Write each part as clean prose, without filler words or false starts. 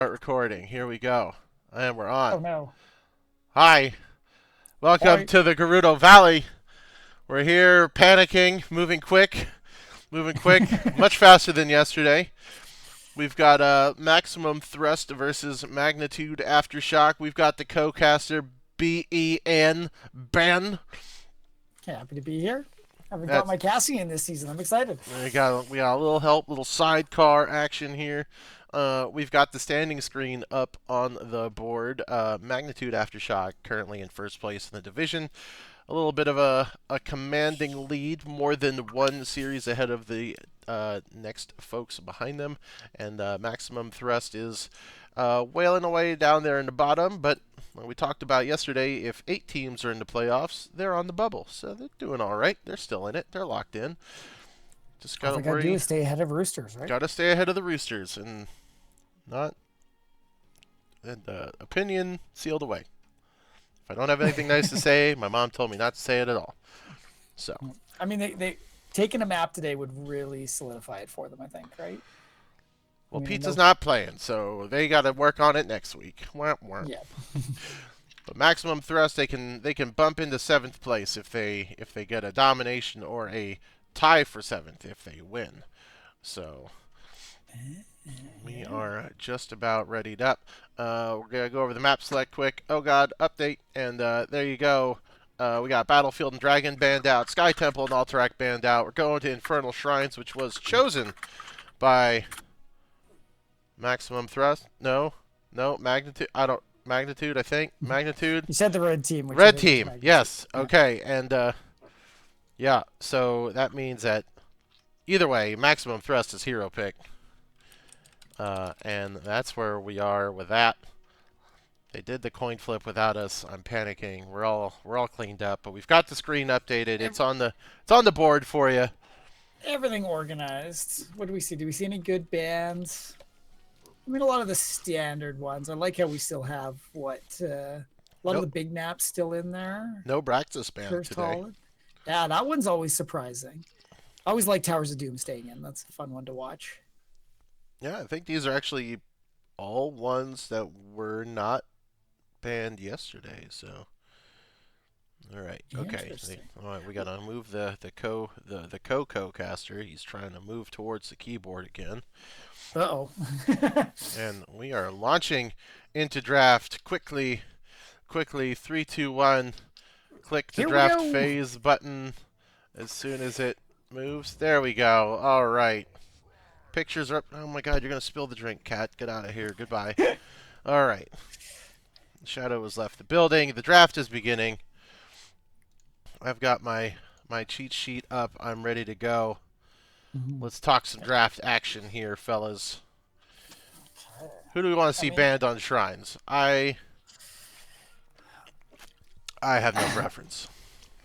Start recording. Here we go. And we're Oh on. no. Hi. Welcome Boy, to the Gerudo Valley. We're here panicking, moving quick, much faster than yesterday. We've got maximum thrust versus magnitude aftershock. We've got the co-caster Ben. happy to be here. Haven't got That's my Cassie in this season. I'm excited. we got a little help, little sidecar action here. We've got the standing screen up on the board. Magnitude Aftershock currently in first place in the division. A little bit of a commanding lead, more than one series ahead of the next folks behind them. And Maximum Thrust is wailing away down there in the bottom. But when we talked about yesterday, if 8 teams are in the playoffs, they're on the bubble. So they're doing all right. They're still in it. They're locked in. Just All gotta I gotta do worry. is stay ahead of Roosters, right? Gotta stay ahead of the Roosters and not opinion sealed away. If I don't have anything nice to say, my mom told me not to say it at all. So, I mean, they taking a map today would really solidify it for them. I think, right? I well, mean, I Pizza's know. not playing, so they got to work on it next week. Wah, wah. Yeah. But maximum thrust, they can bump into seventh place if they get a domination or a tie for seventh if they win. So we are just about readied up. We're gonna go over the map select quick. Oh God, update, and there you go. We got Battlefield and Dragon banned out, Sky Temple and Alterac banned out. We're going to Infernal Shrines, which was chosen by Maximum Thrust. No, no Magnitude. I don't Magnitude. I think Magnitude. You said the red team, which I Red think was team. magnitude. Yes. Yeah. Okay. And yeah. So that means that either way, Maximum Thrust is hero pick. And that's where we are with that. They did the coin flip without us. I'm panicking. We're all cleaned up, but we've got the screen updated. It's on the board for you. Everything organized. What do we see? Do we see any good bands? I mean, a lot of the standard ones. I like how we still have a lot of Nope. the big maps still in there. No Braxis band First today. Holland. Yeah, that one's always surprising. I always like Towers of Doom staying in. That's a fun one to watch. Yeah, I think these are actually all ones that were not banned yesterday. So, all right, okay. Interesting. All right, we gotta move the caster. He's trying to move towards the keyboard again, Uh-oh. and we are launching into draft quickly. Quickly, 3, 2, 1. Click the Here we draft go. phase button as soon as it moves. There we go. All right. Pictures are up. Oh my God, you're gonna spill the drink, cat. Get out of here. Goodbye. All right. Shadow has left the building. The draft is beginning. I've got my cheat sheet up. I'm ready to go. Mhm. Let's talk some draft action here, fellas. Who do we want to I see mean, banned on shrines? I have no preference.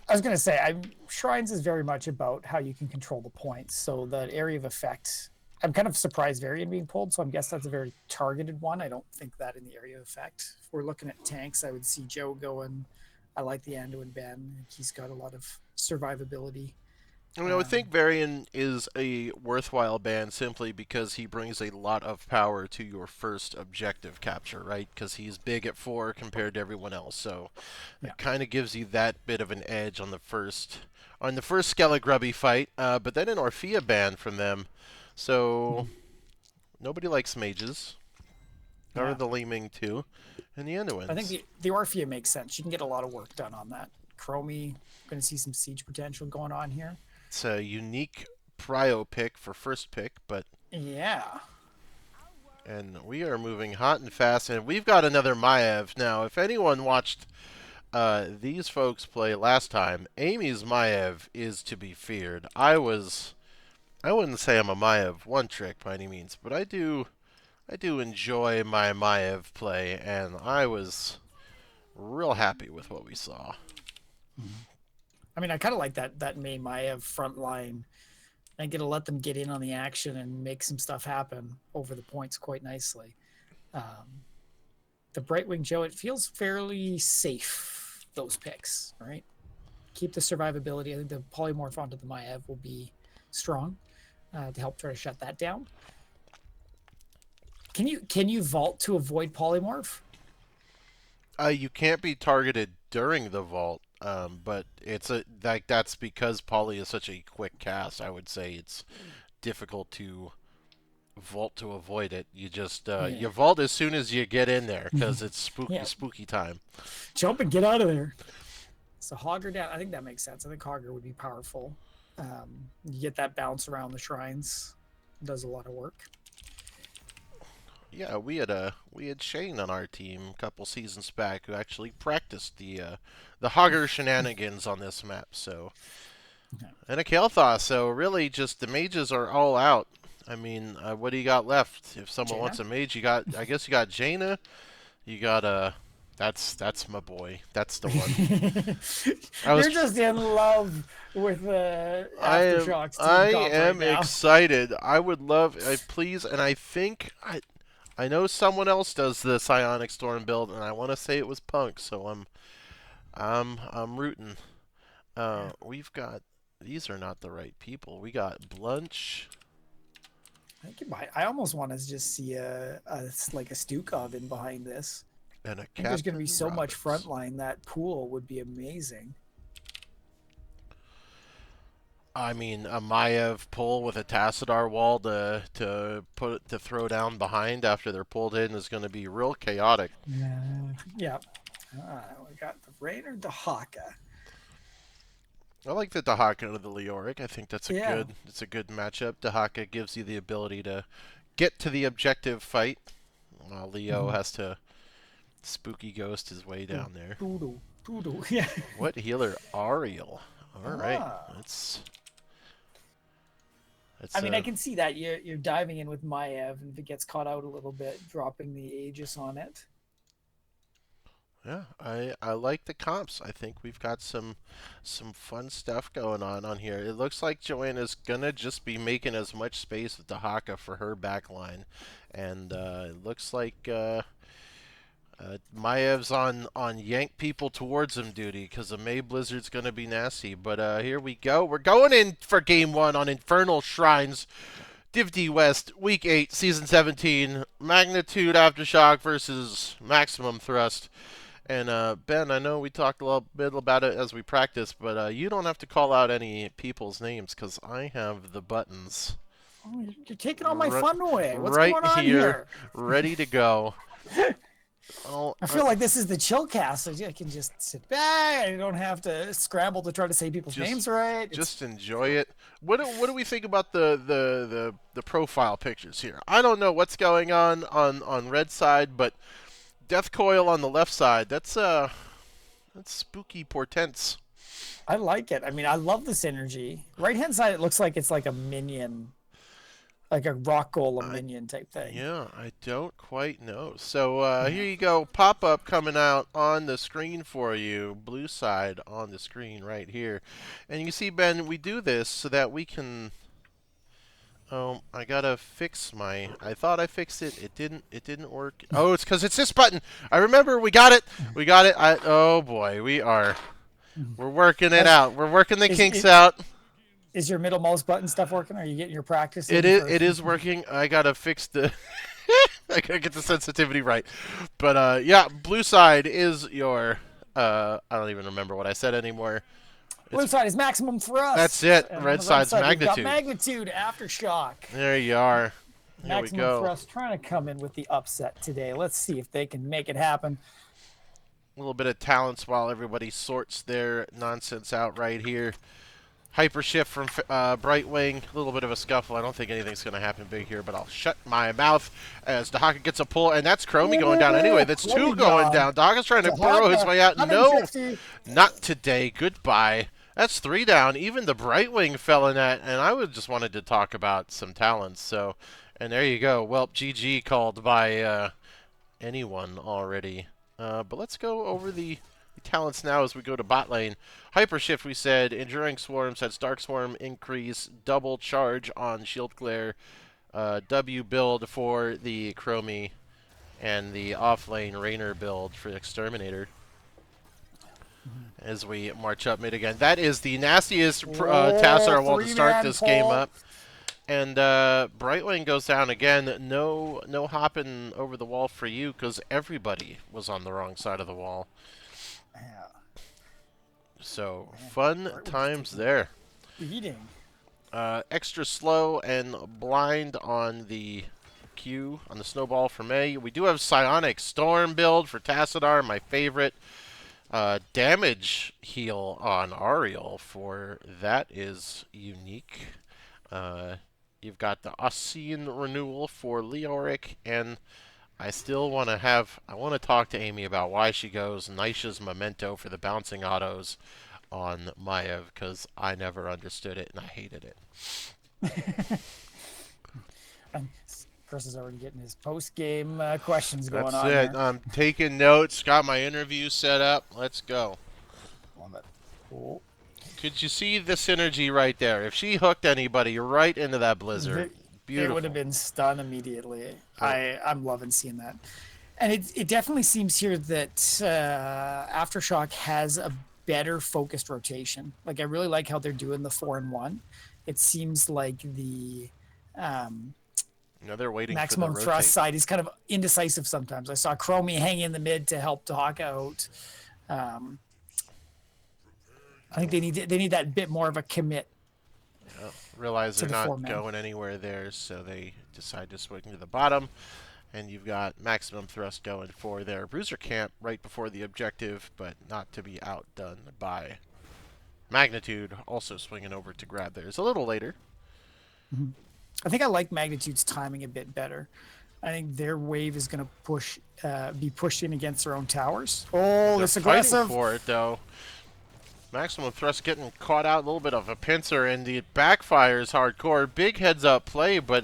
I was gonna say, Shrines is very much about how you can control the points. So that area of effect, I'm kind of surprised Varian being pulled. So I guess that's a very targeted one. I don't think that in the area of effect. If we're looking at tanks, I would see Joe going. I like the Anduin Ben. He's got a lot of survivability. I mean, I would think Um, Varian is a worthwhile ban simply because he brings a lot of power to your first objective capture, right? Because he's big at 4 compared to everyone else, so yeah. it kind of gives you that bit of an edge on the first Skelegrubby fight. But then an Orphea ban from them, so Mhm. nobody likes mages, or Yeah. the Leeming too, and the I think Enduins. the Orphea makes sense. You can get a lot of work done on that. Chromie, going to see some siege potential going on here. It's a unique prio pick for first pick, but Yeah. and we are moving hot and fast, and we've got another Maev. Now, if anyone watched these folks play last time, Amy's Maev is to be feared. I wouldn't say I'm a Maev one trick by any means, but I do enjoy my Maev play, and I was real happy with what we saw. Mhm. I mean, I kind of like that May Maya front line. I get to let them get in on the action and make some stuff happen over the points quite nicely. Um, the Brightwing Joe, it feels fairly safe, those picks, right? Keep the survivability. I think the polymorph onto the Maev will be strong to help try to shut that down. Can you vault to avoid polymorph? You can't be targeted during the vault, but it's a like that's because Poly is such a quick cast. I would say it's difficult to vault to avoid it. You just Yeah. you vault as soon as you get in there because it's Yeah. spooky time. Jump and get out of there. So Hogger down. I think that makes sense. I think Hogger would be powerful. You get that bounce around the shrines. Does a lot of work. Yeah, we had Shane on our team a couple seasons back who actually practiced the Hogger shenanigans on this map. So Okay. and a Kael'thas. So really, just the mages are all out. I mean, what do you got left? If someone Jaina? wants a mage, you got. I guess you got Jaina. You got That's my boy. That's the one. I You're was. just in love with Aftershock's I team comp right am now. excited. I would love. I please, and I think I know someone else does the Psionic Storm build, and I want to say it was Punk. So I'm rooting. Yeah. We've got. These are not the right people. We got Blunch. I think you might. I almost want to just see a like a Stukov in behind this. And a I think there's going to be Captain so much Roberts. frontline that pool would be amazing. I mean, a Maiev pull with a Tassadar wall to throw down behind after they're pulled in is going to be real chaotic. Yeah. We got the Rain or the Haka. I like the Dahaka to the Leoric. I think Yeah. it's a good matchup. Dahaka gives you the ability to get to the objective fight, while Leo Mm-hmm. has to spooky ghost his way down there. Doodle. Doodle. Yeah. What healer? Ariel. All right, Ah. it's I mean, I can see that you're diving in with Maiev, and if it gets caught out a little bit, dropping the Aegis on it. Yeah, I like the comps. I think we've got some fun stuff going on here. It looks like Joanna's gonna just be making as much space with the Haka for her backline, and it looks like Maev's on yank people towards him duty because the May Blizzard's gonna be nasty. But here we go. We're going in for game one on Infernal Shrines. Div D West, Week 8, Season 17, Magnitude Aftershock versus Maximum Thrust. And Ben, I know we talked a little bit about it as we practiced, but you don't have to call out any people's names because I have the buttons Oh, you're taking all my fun away. What's right going on here, here? ready to go. Oh, I feel like this is the chill cast. So I can just sit back. I don't have to scramble to try to say people's just names right. It's, just enjoy it. What do we think about the profile pictures here? I don't know what's going on red side, but Death Coil on the left side. That's spooky portents. I like it. I mean, I love this energy. Right hand side, it looks like it's like a minion, like a rock golem I minion type thing. Yeah, I don't quite know. So here you go, pop-up coming out on the screen for you, blue side on the screen right here. And you see, Ben, we do this so that we can... Oh, I gotta fix my... I thought I fixed it. It didn't work. Oh, it's because it's this button. I remember. We got it. We got it. Oh, boy. We're working it out. We're working the Is, kinks is, out. is your middle mouse button stuff working? Are you getting your practice in for? It is working. I gotta fix the... I gotta get the sensitivity right. But yeah, blue side is your I don't even remember what I said anymore. Blue side is maximum thrust. That's it. And on Red the side's side, we've got magnitude. magnitude aftershock. There you are. Here we Maximum go. thrust trying to come in with the upset today. Let's see if they can make it happen. A little bit of talents while everybody sorts their nonsense out right here. Hyper shift from Brightwing. A little bit of a scuffle. I don't think anything's going to happen big here, but I'll shut my mouth as Dahaka gets a pull, and that's Chromie going down anyway. That's two going down. Dahaka's trying to burrow his way out. No, not today. Goodbye. That's three down. Even the Brightwing fell in that, and I would just wanted to talk about some talents. So, and there you go. Well, GG called by anyone already. But let's go over the talents now as we go to bot lane. Hyper Shift, we said. Enduring Swarm sets Dark Swarm increase. Double charge on Shield Glare. W build for the Chromie. And the off-lane Rainer build for Exterminator. As we march up mid again. That is the nastiest Tassar wall to start this game up. And Brightwing goes down again. No hopping over the wall for you because everybody was on the wrong side of the wall. Yeah, So man. fun Brightwing's times taking a there. beating. Extra slow and blind on the Q on the snowball for May. We do have Psionic Storm build for Tassadar, my favorite. Damage heal on Ariel for that is unique. Uh, you've got the Ossian renewal for Leoric, and I want to talk to Amy about why she goes Nisha's Memento for the bouncing autos on Maiev, because I never understood it and I hated it. And Chris is already getting his post game questions going That's on it. here. I'm taking notes, got my interview set up. Let's go. Love it. Cool. Could you see the synergy right there? If she hooked anybody right into that blizzard, They would have beautiful. been stunned immediately. Uh, I'm loving seeing that, and it definitely seems here that Aftershock has a better focused rotation. Like I really like how they're doing the 4-in-1. It seems like the um, they're waiting for the maximum thrust rotate. side is kind of indecisive sometimes. I saw Chromie hang in the mid to help Doc out. Um, I think they need that bit more of a commit Realize to they're the not 4-man. going anywhere there, so they decide to swing to the bottom. And you've got maximum thrust going for their bruiser camp right before the objective, but not to be outdone by Magnitude, also swinging over to grab theirs a little later. Mm-hmm. I think I like Magnitude's timing a bit better. I think their wave is going to be pushed in against their own towers. Oh, They're this fighting aggressive. for it, though. Maximum thrust getting caught out, a little bit of a pincer, and it backfires hardcore. Big heads up play, but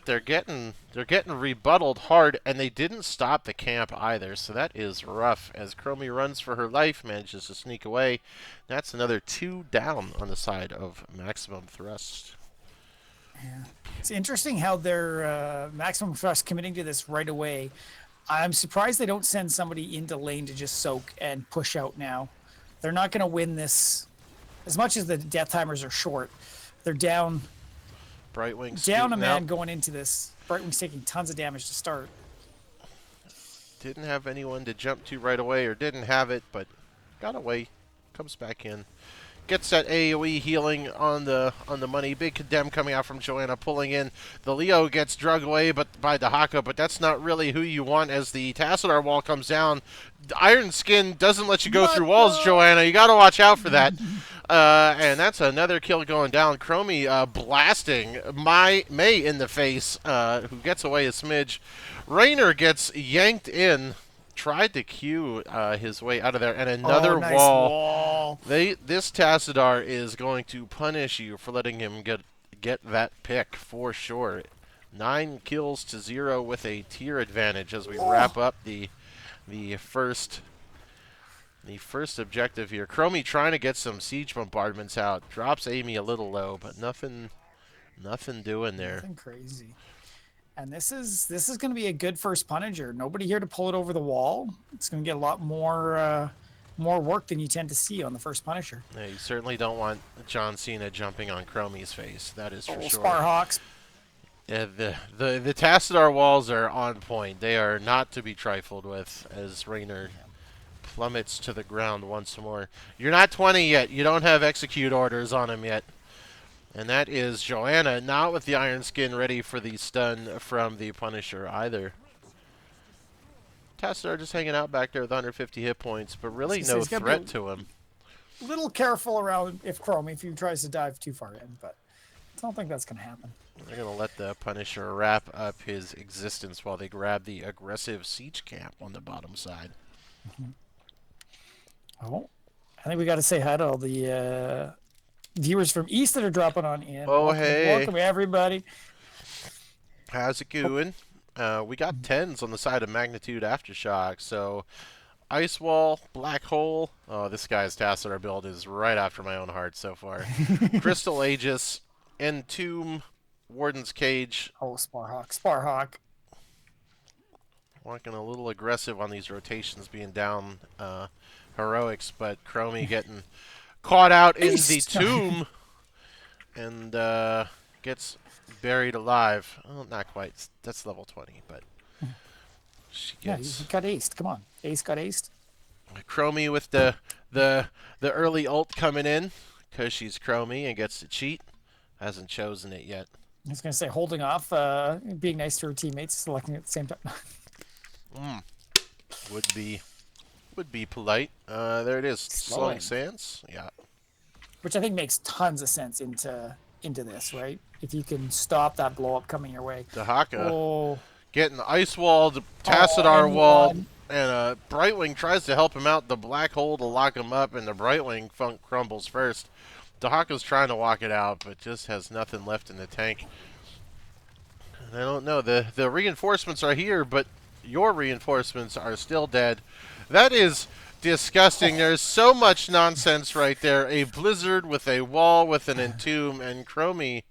they're getting rebutted hard, and they didn't stop the camp either. So that is rough. As Chromie runs for her life, manages to sneak away. That's another 2 down on the side of maximum thrust. Yeah. It's interesting how they're maximum thrust committing to this right away. I'm surprised they don't send somebody into lane to just soak and push out now. They're not going to win this as much as the death timers are short. They're down Brightwing down a scooting out. man going into this. Brightwing's taking tons of damage to start. Didn't have anyone to jump to right away, or didn't have it, but got away. Comes back in. Gets that AoE healing on the money. Big condemn coming out from Joanna, pulling in. The Leo gets drug away by Dahaka, but that's not really who you want as the Tassadar wall comes down. Iron Skin doesn't let you go What through walls, the? Joanna. You got to watch out for that. And that's another kill going down. Chromie blasting May in the face, who gets away a smidge. Raynor gets yanked in. Tried to Q his way out of there, and Oh, another nice wall. wall. This Tassadar is going to punish you for letting him get that pick for sure. 9 kills to 0 with a tier advantage as we wrap up the first objective here. Chromie trying to get some siege bombardments out. Drops Amy a little low, but nothing doing there. Nothing crazy. And this is going to be a good first Punisher. Nobody here to pull it over the wall. It's going to get a lot more work than you tend to see on the first Punisher. Yeah, you certainly don't want John Cena jumping on Chromie's face. That is for sure. Sparhawks. Yeah, the Tassadar walls are on point. They are not to be trifled with as Raynor plummets to the ground once more. You're not 20 yet. You don't have execute orders on him yet. And that is Joanna, not with the Iron Skin ready for the stun from the Punisher either. Tassadar just hanging out back there with 150 hit points, but really no threat to him. A little careful around if he tries to dive too far in, but I don't think that's going to happen. They're going to let the Punisher wrap up his existence while they grab the aggressive siege camp on the bottom side. Oh, I think we got to say hi to all the viewers from East that are dropping on in. Oh, welcome, hey. welcome everybody. How's it going? We got 10s on the side of Magnitude Aftershock, so Ice Wall, Black Hole. Oh, this guy's Tassadar build is right after my own heart so far. Crystal Aegis, Entomb, Warden's Cage. Oh, Sparhawk. Walking a little aggressive on these rotations, being down heroics, but Chromie getting caught out in the tomb and gets buried alive. Well, not quite. That's level 20, but she Yeah, he gets got aced. Come on, Ace got aced. Chromie with the early ult coming in because she's Chromie and gets to cheat. Hasn't chosen it yet. I was gonna say holding off, being nice to her teammates, selecting at the same time. Mm, would be polite. There it is. Slowing Slowing, sands. Yeah. which I think makes tons of sense into this, right? If you can stop that blow up coming your way. Dahaka Oh, getting ice walled, oh, Tassadar walled, NE1. and Brightwing tries to help him out. The black hole to lock him up, and the Brightwing funk crumbles first. Dahaka's trying to walk it out, but just has nothing left in the tank. And I don't know. The reinforcements are here, but your reinforcements are still dead. That is disgusting. There's so much nonsense right there. A blizzard with a wall with an entomb, and Chromie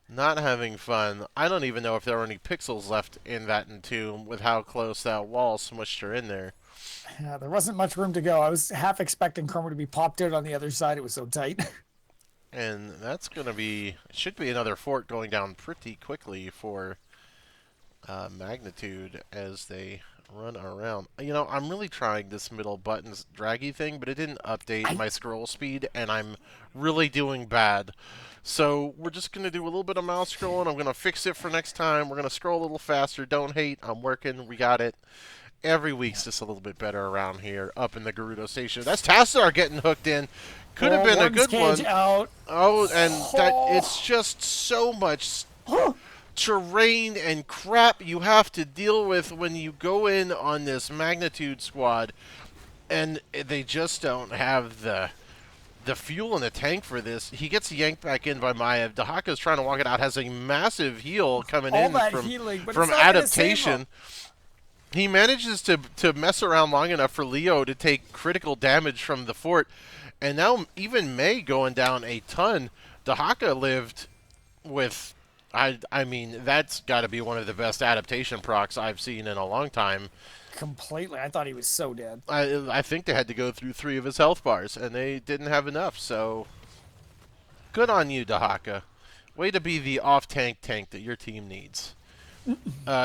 not having fun. I don't even know if there were any pixels left in that entomb with how close that wall smushed her in there. Yeah, there wasn't much room to go. I was half expecting Chroma to be popped out on the other side. It was so tight. And that's going to be, should be another fort going down pretty quickly for Magnitude as they run around. You know, I'm really trying this middle buttons draggy thing, but it didn't update I my scroll speed, and I'm really doing bad. So we're just going to do a little bit of mouse scrolling. I'm going to fix it for next time. We're going to scroll a little faster. Don't hate. I'm working. We got it. Every week's just a little bit better around here, up in the Gerudo Station. That's Tassar getting hooked in. Could have been a Warden's good cage one. out. Oh, and that it's just so much terrain and crap you have to deal with when you go in on this Magnitude squad, and they just don't have the fuel in the tank for this. He gets yanked back in by Maya. Dahaka's trying to walk it out. Has a massive heal coming All in that from healing, but from it's not gonna save him. adaptation. He manages to mess around long enough for Leo to take critical damage from the fort, and now even May going down a ton. Dahaka lived with, I mean, that's got to be one of the best adaptation procs I've seen in a long time. Completely. I thought he was so dead. I think they had to go through 3 of his health bars, and they didn't have enough, so good on you, Dahaka. Way to be the off-tank tank that your team needs.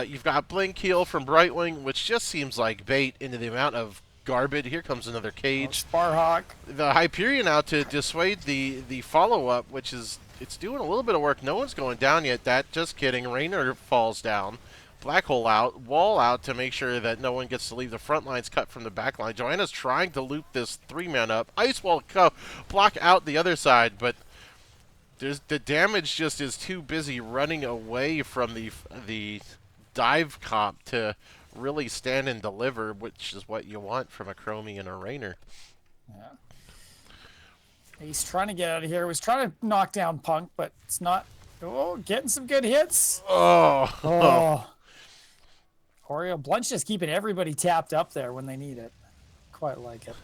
You've got Blink Heal from Brightwing, which just seems like bait into the amount of garbage. Here comes another cage. Sparhawk. The Hyperion out to dissuade the follow-up, which is, it's doing a little bit of work. No one's going down yet. Just kidding. Raynor falls down. Black Hole out. Wall out to make sure that no one gets to leave. The front line's cut from the back line. Joanna's trying to loop this 3-man up. Ice Wall block out the other side, but the damage just is too busy running away from the dive comp to really stand and deliver, which is what you want from a Chromie and a Raynor. Yeah. He's trying to get out of here. He was trying to knock down Punk, but it's not. Oh, getting some good hits. Oh. Oh. Oreo Blunt's just keeping everybody tapped up there when they need it. Quite like it.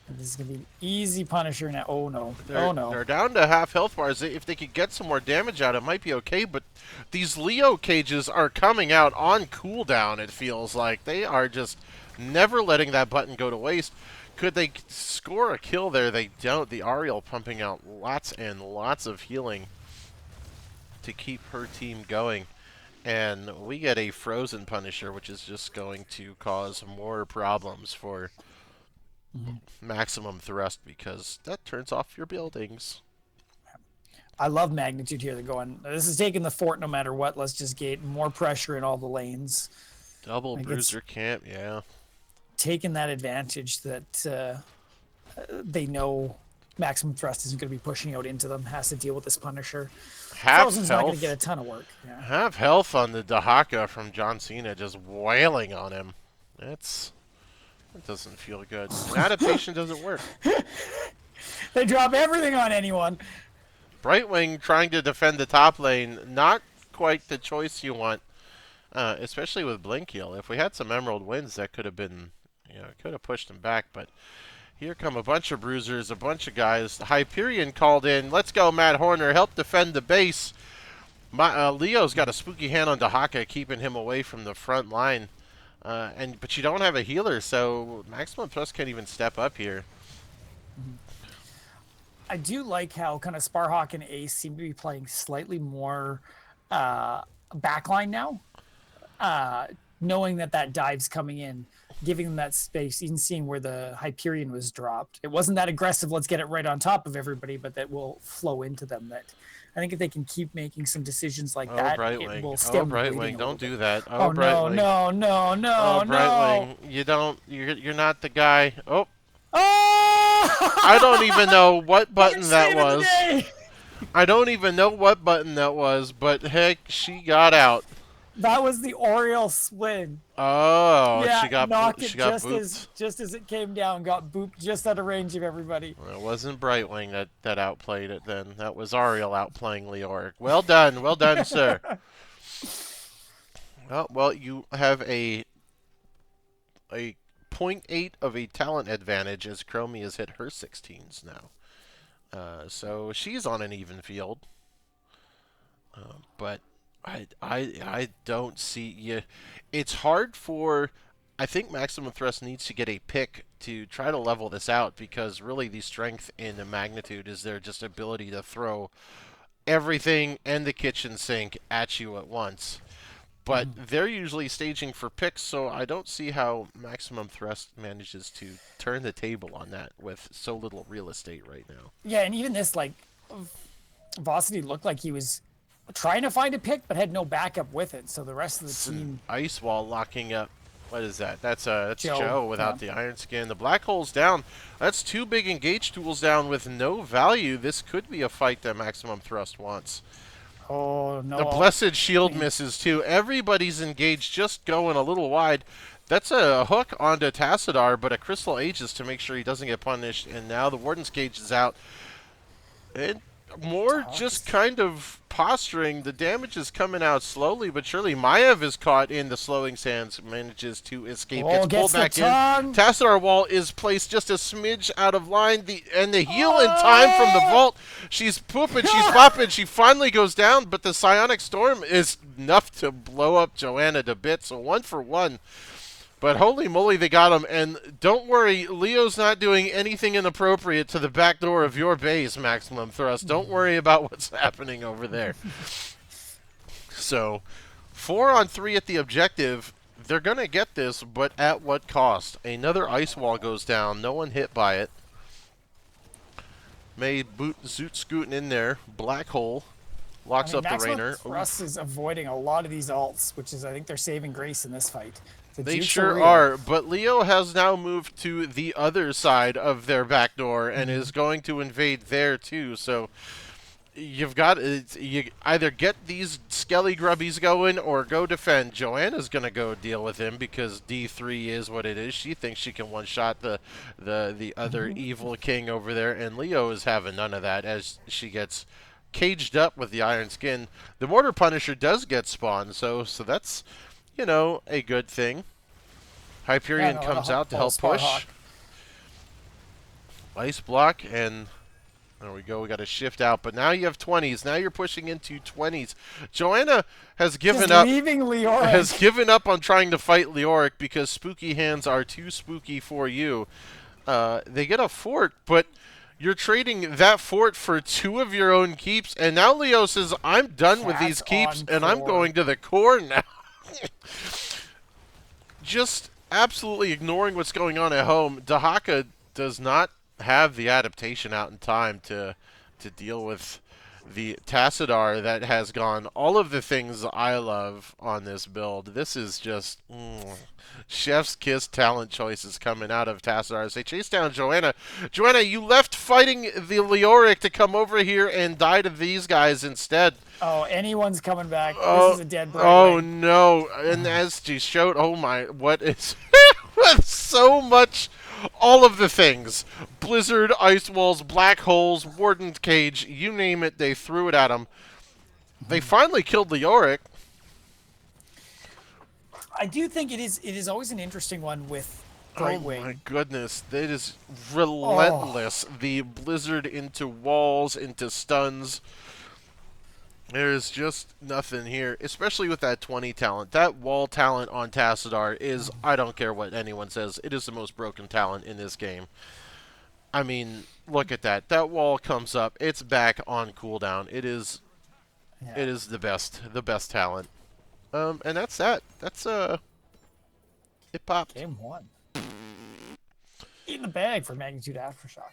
And this is going to be an easy Punisher now. Oh, no. Oh, no. They're down to half health bars. If they could get some more damage out, it might be okay. But these Leo cages are coming out on cooldown, it feels like. They are just never letting that button go to waste. Could they score a kill there? They don't. The Ariel pumping out lots and lots of healing to keep her team going. And we get a frozen Punisher, which is just going to cause more problems for maximum thrust, because that turns off your buildings. I love Magnitude here. They're going, this is taking the fort no matter what. Let's just get more pressure in all the lanes. Double bruiser camp, yeah. Taking that advantage that they know maximum thrust isn't going to be pushing out into them. Has to deal with this Punisher. Frozen's not going to get a ton of work. Yeah. Half health on the Dahaka from John Cena, just wailing on him. That doesn't feel good. Adaptation doesn't work. They drop everything on anyone. Brightwing trying to defend the top lane, not quite the choice you want, especially with Blink Heal. If we had some Emerald Winds, that could have been, could have pushed him back, but here come a bunch of bruisers, a bunch of guys. The Hyperion called in. Let's go, Matt Horner. Help defend the base. Leo's got a spooky hand on Dahaka, keeping him away from the front line. But you don't have a healer, so maximum thrust can't even step up here. I do like how kind of Sparhawk and Ace seem to be playing slightly more uh, backline now, uh, knowing that that dive's coming in, giving them that space, even seeing where the Hyperion was dropped. It wasn't that aggressive. Let's get it right on top of everybody, but that will flow into them. That I think if they can keep making some decisions like Oh, that, it Brightwing. will Oh, stem the bleeding Brightwing. a little Don't bit. do that. Oh, Oh no, Brightwing. no, no, Oh, no, no! Brightwing. You don't. You're not the guy. Oh, I don't even Oh! know what You're button that saving the was. day. I don't even know what button that was, but heck, she got out. That was the Oriole swing. Oh, Yeah, knock she it got booped. just as it came down, got booped just out of range of everybody. Well, it wasn't Brightwing that outplayed it then. That was Ariel outplaying Leoric. Well done, sir. Well, you have a point 0.8 of a talent advantage as Chromie has hit her 16s now. So she's on an even field. But I don't see you. It's hard for. I think Maximum Thrust needs to get a pick to try to level this out because really the strength in the magnitude is their just ability to throw everything and the kitchen sink at you at once. But they're usually staging for picks, so I don't see how Maximum Thrust manages to turn the table on that with so little real estate right now. Yeah, and even this like Vosity looked like he was trying to find a pick but had no backup with it. So the rest of the It's an team, ice wall locking up. What is that? That's Joe, Joe without the iron skin. The black hole's down. That's two big engage tools down with no value. This could be a fight that Maximum Thrust wants. oh The no, blessed shield misses too. Everybody's engaged, just going a little wide. That's a hook onto Tassadar, but a crystal ages to make sure he doesn't get punished. And now the warden's cage is out. And more just kind of posturing. The damage is coming out slowly but surely. Maev is caught in the slowing sands, manages to escape, oh, gets pulled gets the back in. tongue. Tassadar wall is placed just a smidge out of line. And the heal in time from the vault. She's pooping, she's popping, she finally goes down, but the psionic storm is enough to blow up Joanna to bits. So 1-for-1. But holy moly, they got him. And don't worry, Leo's not doing anything inappropriate to the back door of your base, Maximum Thrust. Don't worry about what's happening over there. So, 4-on-3 at the objective. They're going to get this, but at what cost? Another ice wall goes down. No one hit by it. May boot Zoot scooting in there. Black hole. Locks up the Rainer. Thrust is avoiding a lot of these alts, which is I think they're saving grace in this fight. They sure are, but Leo has now moved to the other side of their back door and is going to invade there too. So you've got you either get these skelly grubbies going or go defend. Joanna's going to go deal with him because D3 is what it is. She thinks she can one-shot the other evil king over there, and Leo is having none of that as she gets caged up with the iron skin. The Mortar Punisher does get spawned, so that's, you know, a good thing. Hyperion comes out to help push. Ice block, and there we go. We got to shift out, but now you have 20s. Now you're pushing into 20s. Joanna has given up. Leaving Leoric. Has given up on trying to fight Leoric because spooky hands are too spooky for you. They get a fort, but you're trading that fort for 2 of your own keeps, and now Leo says, I'm done with these keeps, and I'm going to the core now. Just absolutely ignoring what's going on at home. Dahaka does not have the adaptation out in time to deal with the Tassadar that has gone all of the things I love on this build. This is just chef's kiss talent choices coming out of Tassadar as they chase down Joanna. Joanna, you left fighting the Leoric to come over here and die to these guys instead. Oh, anyone's coming back. Oh, this is a dead Brightwing. Oh, no. And as she showed, oh my, what is... with so much... All of the things. Blizzard, ice walls, black holes, warden's cage, you name it, they threw it at him. They finally killed Leoric. I do think it is always an interesting one with Brightwing. Oh my goodness, that is relentless. The blizzard into walls, into stuns. There's just nothing here, especially with that 20 talent. That wall talent on Tassadar is, I don't care what anyone says, it is the most broken talent in this game. I mean, look at that. That wall comes up. It's back on cooldown. Yeah. It is the best talent. And that's that. That's it popped. Game one. In the bag for Magnitude Aftershock.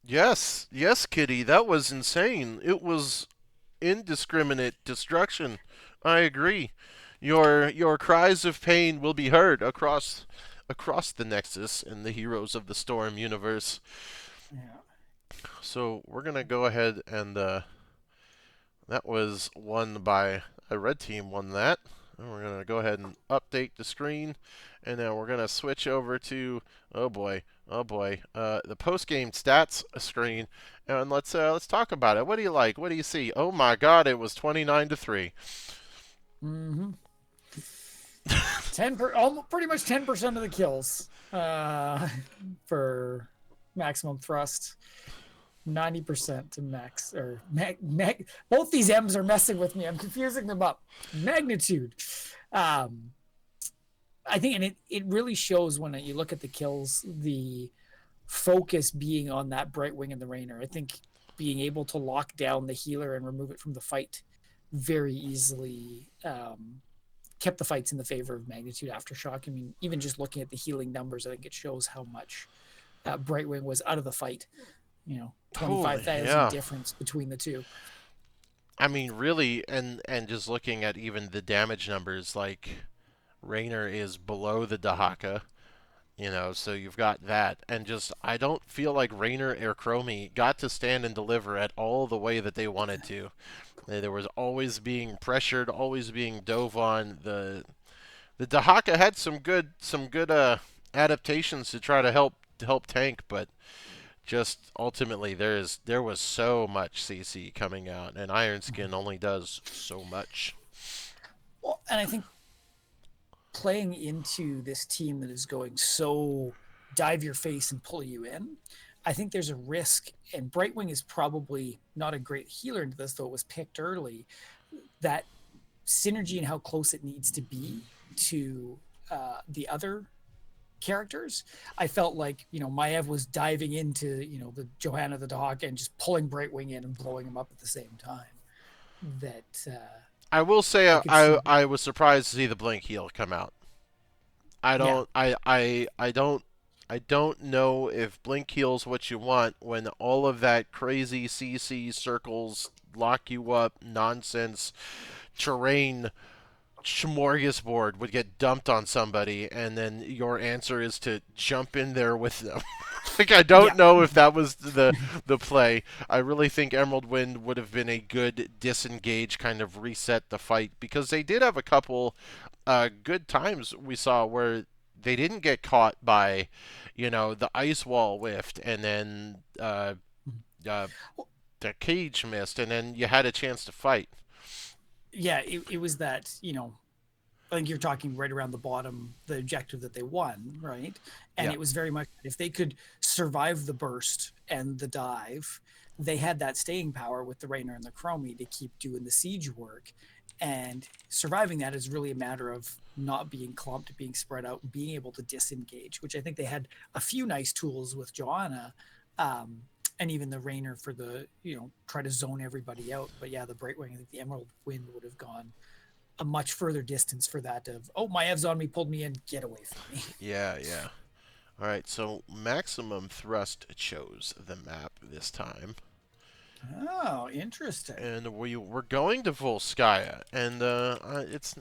Yes, yes, Kitty. That was insane. It was indiscriminate destruction. I agree. Your cries of pain will be heard across the Nexus in the Heroes of the Storm universe. Yeah. So we're gonna go ahead and that was won by a red team. Won that. And we're gonna go ahead and update the screen, and then we're gonna switch over to oh boy, the post game stats screen, and let's talk about it. What do you like? What do you see? Oh my God, it was 29-3. Mm-hmm. Almost pretty much 10% of the kills for maximum thrust. 90% to max or both these M's are messing with me. I'm confusing them up. Magnitude. I think, and it really shows when you look at the kills, the focus being on that Brightwing and the Rainer. I think being able to lock down the healer and remove it from the fight very easily kept the fights in the favor of Magnitude Aftershock. I mean, even just looking at the healing numbers, I think it shows how much Brightwing was out of the fight. 25,000 Yeah. difference between the two. I mean, really, and just looking at even the damage numbers, like Raynor is below the Dahaka, so you've got that, and just I don't feel like Raynor or Chromie got to stand and deliver at all the way that they wanted to. There was always being pressured, always being dove on. The Dahaka had some good adaptations to try to help tank, but just ultimately there was so much CC coming out, and Iron Skin only does so much. Well, and I think playing into this team that is going so dive your face and pull you in, I think there's a risk, and Brightwing is probably not a great healer into this, though it was picked early, that synergy and how close it needs to be to the other characters. I felt like, Maev was diving into, the Johanna the Dog and just pulling Brightwing in and blowing him up at the same time. That I will say I could see. I was surprised to see the blink heal come out. I Yeah. don't I don't know if blink heal's what you want when all of that crazy CC circles lock you up nonsense terrain smorgasbord would get dumped on somebody, and then your answer is to jump in there with them. Like, I don't Yeah. know if that was the play. I really think Emerald Wind would have been a good disengage, kind of reset the fight, because they did have a couple good times we saw where they didn't get caught by, the ice wall whiffed, and then uh, the cage missed, and then you had a chance to fight. Yeah, it was that, I think you're talking right around the bottom, the objective that they won, right? And Yeah. it was very much, if they could survive the burst and the dive, they had that staying power with the Rainer and the Chromie to keep doing the siege work. And surviving that is really a matter of not being clumped, being spread out, being able to disengage, which I think they had a few nice tools with Joanna. And even the Rainer for the, try to zone everybody out. But yeah, the Brightwing, I think the Emerald Wind would have gone a much further distance for that of, oh, my Ev's on me, pulled me in, get away from me. Yeah, yeah. All right, so maximum thrust chose the map this time, Oh, interesting. and we're going to Volskaya, and it's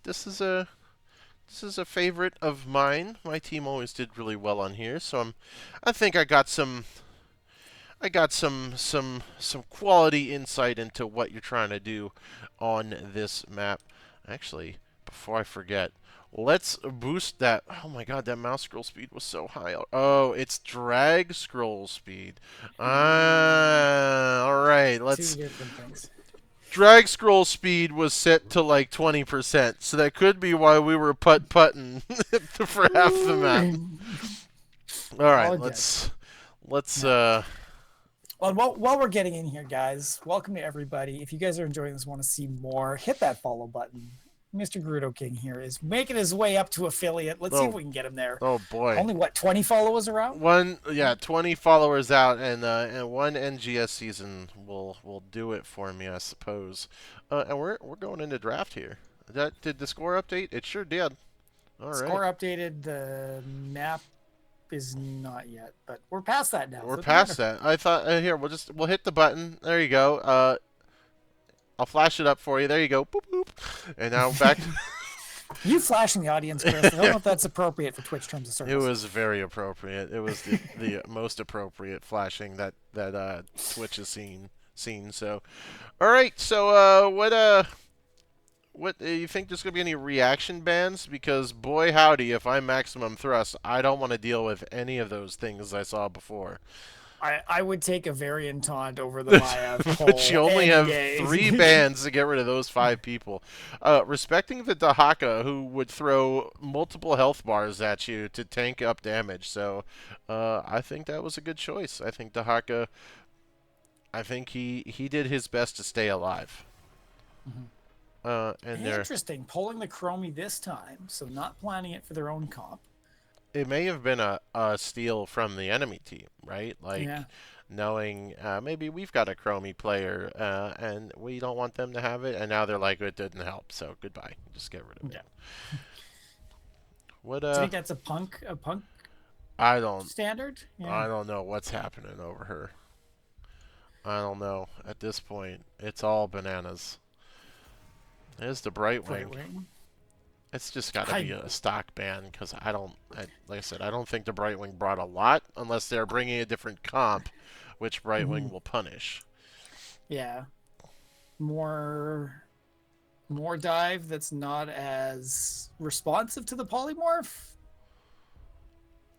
this is a favorite of mine. My team always did really well on here, so I think I got some quality insight into what you're trying to do on this map. Actually, before I forget, let's boost that. Oh my God, that mouse scroll speed was so high. Oh, it's drag scroll speed. Ah, all right. Two Let's different things. drag scroll speed was set to like 20%, so that could be why we were putting for half the map. All right, All good. let's Yeah. Well, while we're getting in here, guys, welcome to everybody. If you guys are enjoying this, want to see more, hit that follow button. Mr. Grudo King here is making his way up to affiliate. Let's see if Oh, we can get him there. oh boy. Only what, 20 followers around? One, yeah, 20 followers out, and one NGS season will do it for me, I suppose. And we're going into draft here. Did the score update? It sure did. All right, Score updated. The map is not yet, but we're past that now. we're Doesn't past matter. that. I thought here we'll hit the button. There you go. I'll flash it up for you. There you go. Boop boop. And now back. You flashing the audience, Chris. I don't know if that's appropriate for Twitch terms of It service. was very appropriate. It was the most appropriate flashing that Twitch has seen. So, all right. So, what do you think there's gonna be any reaction bans? Because boy howdy, if I'm maximum thrust, I don't want to deal with any of those things I saw before. I would take a variant taunt over the Maya But you poll only any have day. 3 bans to get rid of those 5 people. Respecting the Dahaka, who would throw multiple health bars at you to tank up damage. So I think that was a good choice. I think Dahaka, I think he did his best to stay alive. And there, Interesting. Pulling the Chromie this time, so not planning it for their own comp. it may have been a steal from the enemy team, right? Like Yeah. knowing maybe we've got a Chromie player and we don't want them to have it, and now they're like it didn't help, so goodbye, just get rid of it. Yeah. What Do you think that's a punk I don't standard? I Yeah. don't know what's happening over her. I don't know. At this point, it's all bananas. There's the Right Brightwing. wing. It's just got to be I a stock ban because like I said, I don't think the Brightwing brought a lot unless they're bringing a different comp, which Brightwing will punish. yeah. More dive that's not as responsive to the polymorph.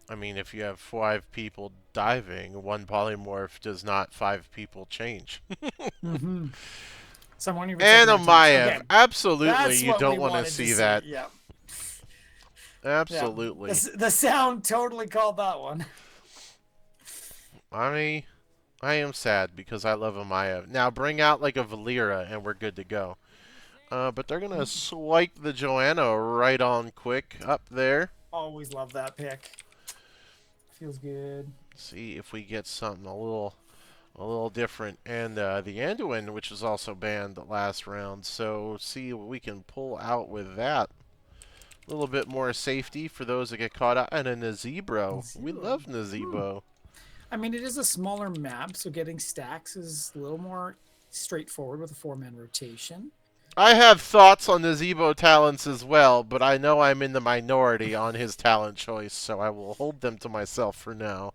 I mean, if you have 5 people diving, one polymorph does not 5 people change. Mm-hmm. Someone even And a checking our teams. Maiev. Okay, Absolutely, that's you what we don't want to wanted see to that. see. Yeah. Yeah. Absolutely. The sound totally called that one. I am sad because I love a Maiev. Now bring out like a Valera and we're good to go. But they're gonna swipe the Joanna right on quick up there. Always love that pick. Feels good. See if we get something a little different. And the Anduin, which was also banned last round. So see what we can pull out with that. A little bit more safety for those that get caught out. And a Nazebro. We love Nazebo. I mean, it is a smaller map, so getting stacks is a little more straightforward with a 4-man rotation. I have thoughts on Nazebo talents as well, but I know I'm in the minority on his talent choice, so I will hold them to myself for now.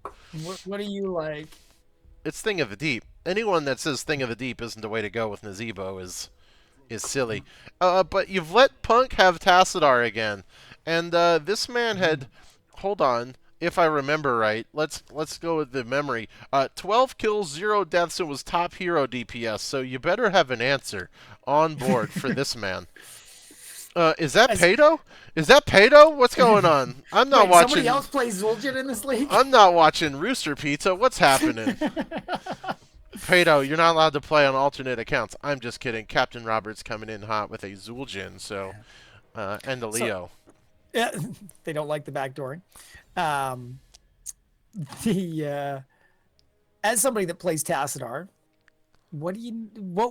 What do you like? It's Thing of the Deep. Anyone that says Thing of the Deep isn't the way to go with Nazebo is silly. But you've let Punk have Tassadar again, and this man had. Hold on, if I remember right. Let's go with the memory. 12 kills, 0 deaths, and was top hero DPS. So you better have an answer on board for this man. Is that Pato? Is that Pato? What's going on? I'm not Wait, watching. somebody else plays Zul'jin in this league? I'm not watching Rooster Pizza. What's happening? Pato, you're not allowed to play on alternate accounts. I'm just kidding. Captain Roberts coming in hot with a Zul'jin, so and a Leo. Yeah, they don't like the backdooring. The as somebody that plays Tassadar, what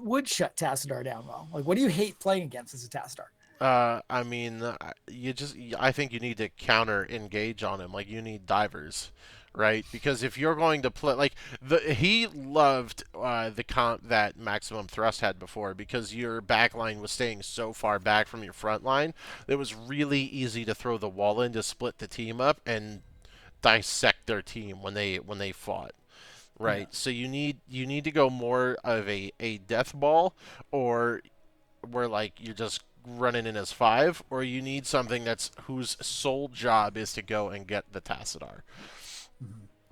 would shut Tassadar down well? Like, what do you hate playing against as a Tassadar? I mean, I think you need to counter engage on him. Like, you need divers, right? Because if you're going to play, like, he loved the comp that Maximum Thrust had before because your back line was staying so far back from your front line. It was really easy to throw the wall in to split the team up and dissect their team when they fought. Right. Yeah. So you need to go more of a death ball, or where like you're just running in as 5, or you need something that's whose sole job is to go and get the Tassadar.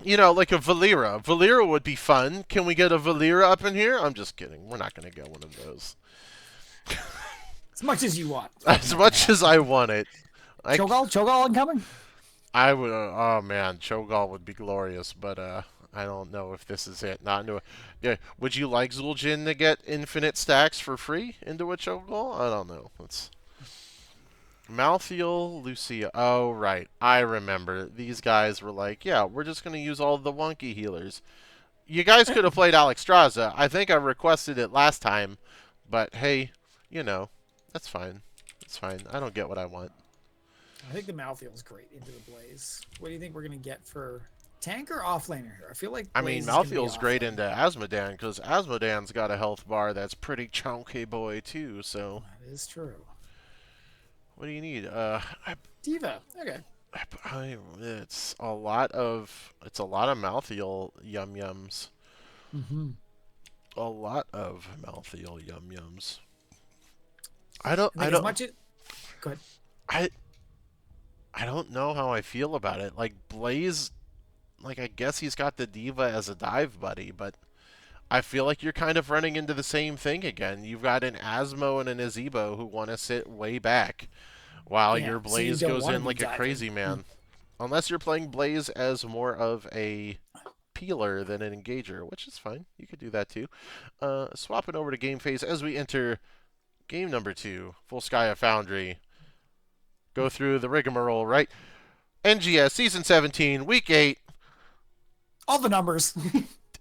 You know, like a Valera. Valera would be fun. Can we get a Valera up in here? I'm just kidding. We're not going to get one of those. As much as you want. As much as I want it. Cho'Gall incoming? I would. Oh man, Cho'Gall would be glorious, but I don't know if this is it. Not into. Yeah, would you like Zul'jin to get infinite stacks for free into a Cho'Gall? I don't know. Malthiel, Lucia. Oh, right. I remember. These guys were like, yeah, we're just going to use all the wonky healers. You guys could have played Alexstrasza. I think I requested it last time. But hey, you know, that's fine. That's fine. I don't get what I want. I think the Malthiel's great into the Blaze. What do you think we're gonna get for tank or offlaner here? I feel like I mean, Blaze is gonna be Malthiel's great offlane. into Asmodan because Asmodan's got a health bar that's pretty chunky boy too. So That is true. what do you need? Diva. Okay. It's a lot of Malthiel yum yums. Mm-hmm. A lot of Malthiel yum yums. I think as much as good. I I don't know how I feel about it. Like Blaze, like I guess he's got the Diva as a dive buddy, but I feel like you're kind of running into the same thing again. You've got an Asmo and an Azebo who want to sit way back, while Yeah. your So you Blaze don't goes want to in be like a diving. crazy man. Unless you're playing Blaze as more of a peeler than an engager, which is fine. You could do that too. Swapping over to game phase as we enter game number 2, Full Sky of Foundry. Go through the rigmarole, right? NGS Season 17, Week 8. All the numbers.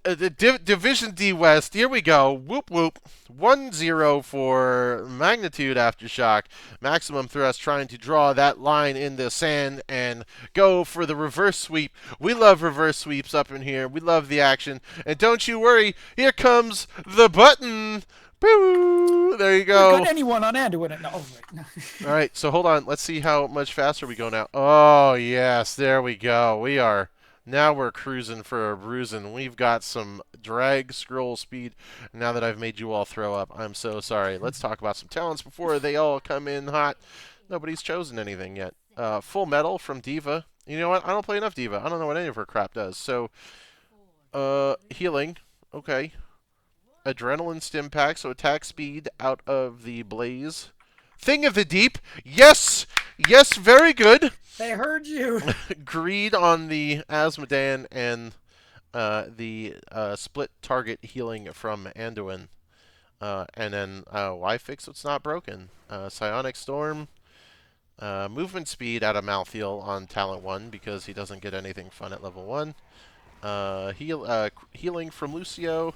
The Division D West. Here we go. Whoop whoop. 1-0 for Magnitude Aftershock. Maximum Thrust trying to draw that line in the sand and go for the reverse sweep. We love reverse sweeps up in here. We love the action. And don't you worry, here comes the button. Boo! There you We've got go. anyone on hand doing it. No, oh, right. All right, so hold on. Let's see how much faster we go now. Oh, yes. There we go. Now we're cruising for a bruising. We've got some drag scroll speed. Now that I've made you all throw up, I'm so sorry. Let's talk about some talents before they all come in hot. Nobody's chosen anything yet. Full Metal from Diva. You know what? I don't play enough Diva. I don't know what any of her crap does. So, healing. Okay. Adrenaline stim pack, so attack speed out of the Blaze. Thing of the Deep. Yes! Yes, very good. They heard you. Greed on the Asmodan and the split target healing from Anduin. And then why fix what's not broken? Psionic Storm. Movement speed out of Malthiel on Talent 1 because he doesn't get anything fun at level 1. Healing from Lucio.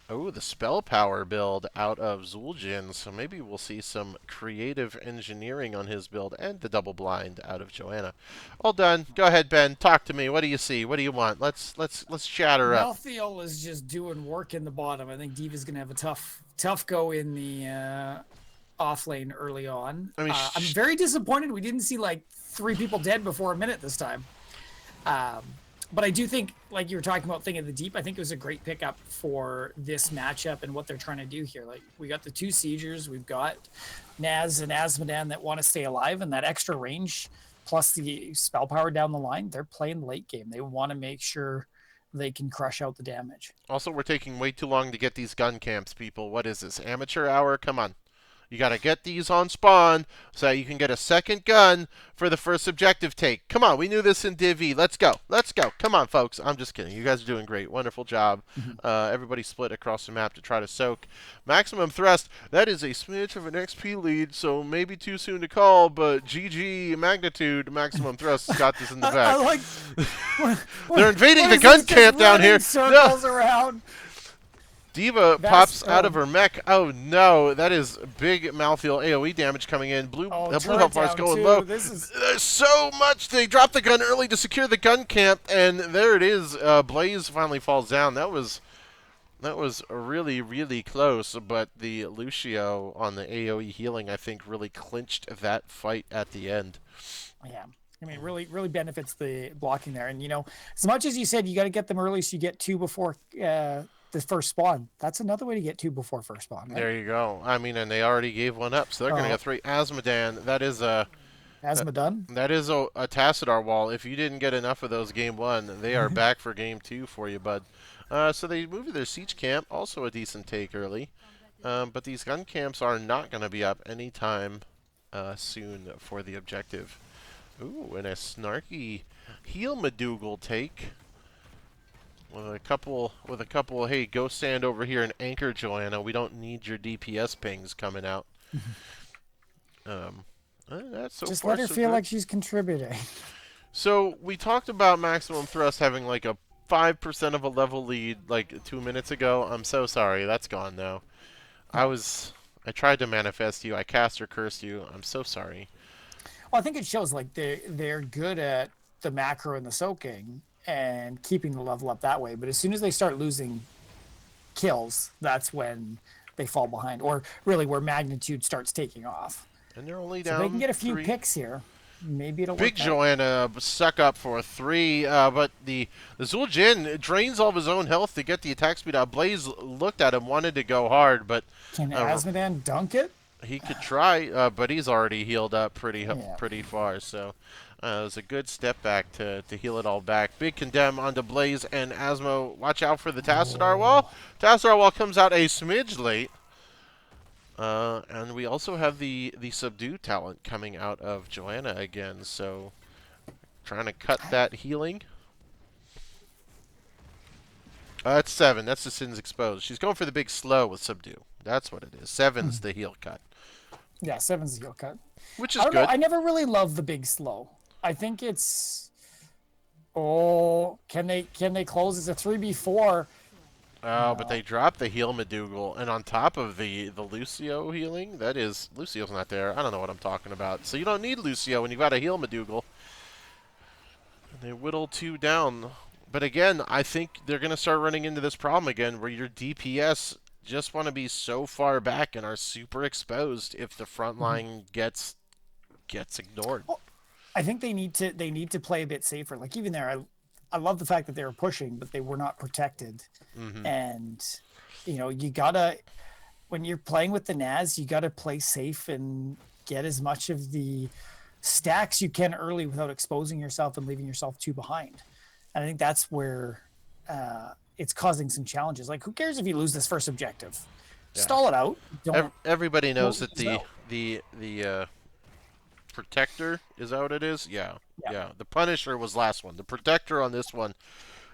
Oh, the spell power build out of Zul'jin, so maybe we'll see some creative engineering on his build, and the double blind out of Joanna. All done. Go ahead, Ben. Talk to me. What do you see? What do you want? Let's chatter up. Malthiel is just doing work in the bottom. I think Diva's gonna have a tough go in the off lane early on. I mean, I'm very disappointed we didn't see like 3 people dead before a minute this time. Um, but I do think, like you were talking about Thing of the Deep, I think it was a great pickup for this matchup and what they're trying to do here. Like, we got the 2 Siegers, we've got Naz and Asmodan that want to stay alive, and that extra range plus the spell power down the line, they're playing late game. They want to make sure they can crush out the damage. also, we're taking way too long to get these gun camps, people. What is this? Amateur hour? Come on. You got to get these on spawn so that you can get a second gun for the first objective take. Come on, we knew this in Div E. Let's go. Let's go. Come on, folks. I'm just kidding. You guys are doing great. Wonderful job. Everybody split across the map to try to soak. Maximum Thrust, that is a smidge of an XP lead, so maybe too soon to call, but GG Magnitude. Maximum Thrust has got this in the back. I like... They're invading the gun camp down here. Circles around. Diva pops out of her mech. Oh no, that is big Malthiel AoE damage coming in. Blue health bar is going low. There's so much. They dropped the gun early to secure the gun camp, and there it is. Blaze finally falls down. That was really, really close, but the Lucio on the AoE healing, I think, really clinched that fight at the end. Yeah. I mean, really benefits the blocking there. And, you know, as much as you said you got to get them early so you get 2 before the first spawn, that's another way to get 2 before first spawn. Right? There you go. I mean, and they already gave one up, so they're going to get 3. Asmodan, that is a... Asmodan? That is a Tassadar wall. If you didn't get enough of those game 1, they are back for game 2 for you, bud. So they moved to their siege camp, also a decent take early. But these gun camps are not going to be up anytime soon for the objective. Ooh, and a snarky heel Madougal take. With a couple, hey, go stand over here and anchor, Joanna. We don't need your DPS pings coming out. Um, that's so Just far let her so feel good. like she's contributing. So we talked about maximum thrust having like a 5% of a level lead like 2 minutes ago. I'm so sorry, that's gone now. I Yeah. was I tried to manifest you. I cast or cursed you. I'm so sorry. Well, I think it shows like they're good at the macro and the soaking and keeping the level up that way. But as soon as they start losing kills, that's when they fall behind, or really where magnitude starts taking off. And they're only So they can down get a few 3. picks here. Maybe it'll Big work out. Joanna suck up for 3, but the Zul'jin drains all of his own health to get the attack speed out. Blaze looked at him, wanted to go hard, but Can uh, Asmodan dunk it? he could try, but he's already healed up Yeah. pretty far. So it was a good step back to heal it all back. Big condemn onto Blaze and Asmo. Watch out for the Tassadar wall. Oh, Tassadar wall comes out a smidge late. And we also have the subdue talent coming out of Joanna again. So trying to cut that healing. That's 7. That's the Sin's Exposed. She's going for the big slow with subdue. That's what it is. 7's the heal cut, yeah, seven's the heal cut. which I is don't know. good. I never really loved the big slow. I think it's. Oh, can they close? It's a 3v4. Oh, but No. they dropped the heal Medoogle, and on top of the Lucio healing, that is Lucio's not there. I don't know what I'm talking about. So you don't need Lucio when you got a heal Medoogle. And they whittle 2 down. But again, I think they're gonna start running into this problem again, where your DPS just want to be so far back and are super exposed if the front line gets ignored. Well, I think they need to play a bit safer. Like even there, I love the fact that they were pushing, but they were not protected. Mm-hmm. And you gotta when you're playing with the Naz, you gotta play safe and get as much of the stacks you can early without exposing yourself and leaving yourself too behind. And I think that's where it's causing some challenges. Like, who cares if you lose this first objective? Yeah. Stall it out. Don't Everybody knows that close out. the Protector, is that what it is? Yeah. Yeah. Yeah. The Punisher was last one. The Protector on this one,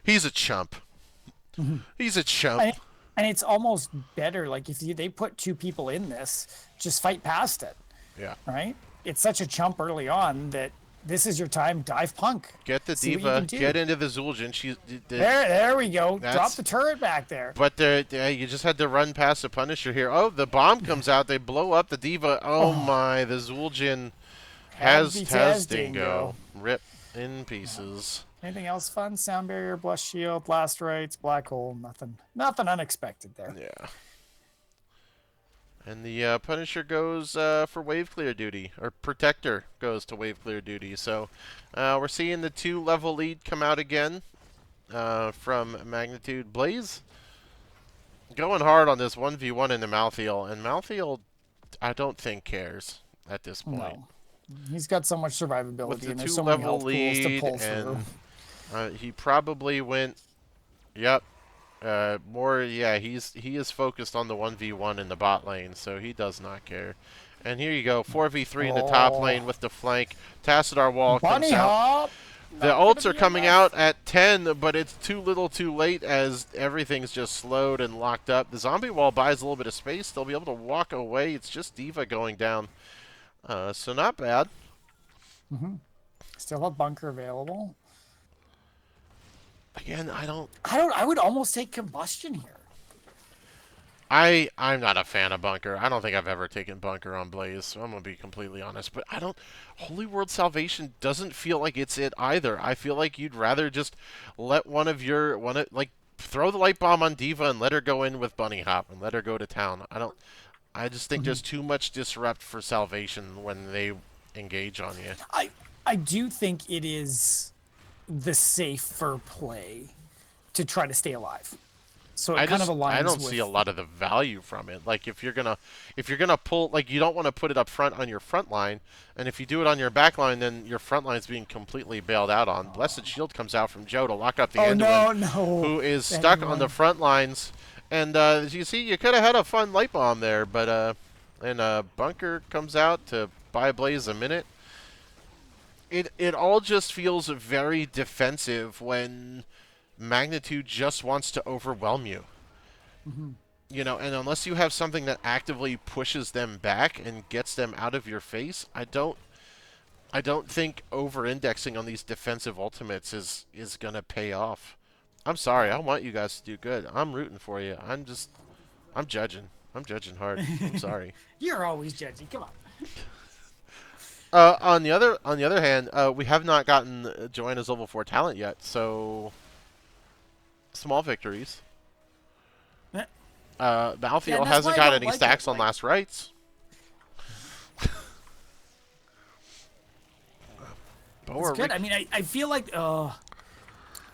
he's a chump. Mhm. He's a chump. And it's almost better. Like if they put two people in this, just fight past it, Yeah. right? It's such a chump early on that this is your time. Dive punk. Get the See what you can Diva. do. Get into the Zul'jin. There we go. Drop That's. the turret back there. But you just had to run past the Punisher here. Oh, the bomb comes out. They blow up the Diva. Oh Oh, my, the Zul'jin Happy has Taz Dingo. Dingo. Rip in pieces. Anything else fun? Sound barrier, blast shield, blast rights, black hole. Nothing unexpected there. Yeah. And the Punisher goes for wave clear duty, or Protector goes to wave clear duty. So we're seeing the 2-level lead come out again from Magnitude. Blaze going hard on this 1v1 in the Malthael, and Malthael I don't think cares at this point. No, he's got so much With survivability, the and there's so many 2-level health pools to lead, pull through. and he probably went, yep, yeah, he is focused on the 1v1 in the bot lane, so he does not care. And here you go, 4v3 in the top lane Oh, with the flank. Tassadar wall comes bunny out. hop. The Not gonna ults are be coming enough. out at 10, but it's too little too late as everything's just slowed and locked up. The zombie wall buys a little bit of space. They'll be able to walk away. It's just Diva going down. So not bad. Mm-hmm. Still have bunker available. Again, I don't. I would almost take combustion here. I'm not a fan of Bunker. I don't think I've ever taken Bunker on Blaze, so I'm gonna be completely honest. But I don't. Holy World Salvation doesn't feel like it's it either. I feel like you'd rather just let like throw the light bomb on Diva and let her go in with Bunny Hop and let her go to town. I don't. I just think Mm-hmm. there's too much disrupt for Salvation when they engage on you. I I do think it is the safer play to try to stay alive. So it kind of I aligns don't with. see a lot of the value from it. Like if you're gonna pull, like, you don't want to put it up front on your front line, and if you do it on your back line, then your front line's being completely bailed out on. Blessed Shield comes out from Joe to lock up the Oh Anduin, no, no. who is stuck on the Anyone. front lines. And as you see, you could have had a fun light bomb there, but and Bunker comes out to buy Blaze a minute. It all just feels very defensive when Magnitude just wants to overwhelm you. Mm-hmm. You know, and unless you have something that actively pushes them back and gets them out of your face, I don't think over-indexing on these defensive ultimates is gonna pay off. I'm sorry. I want you guys to do good. I'm rooting for you. I'm judging. I'm judging hard. I'm sorry. You're always judgy. Come on. On the other hand, we have not gotten Joanna's level 4 talent yet, so small victories. Yeah, Malthael and that's hasn't why I got don't any like it. stacks on Like, last rights. But it's we're good. I mean, I feel like, I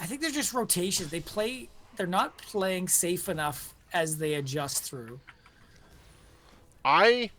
think they're just rotations. They're not playing safe enough as they adjust through. I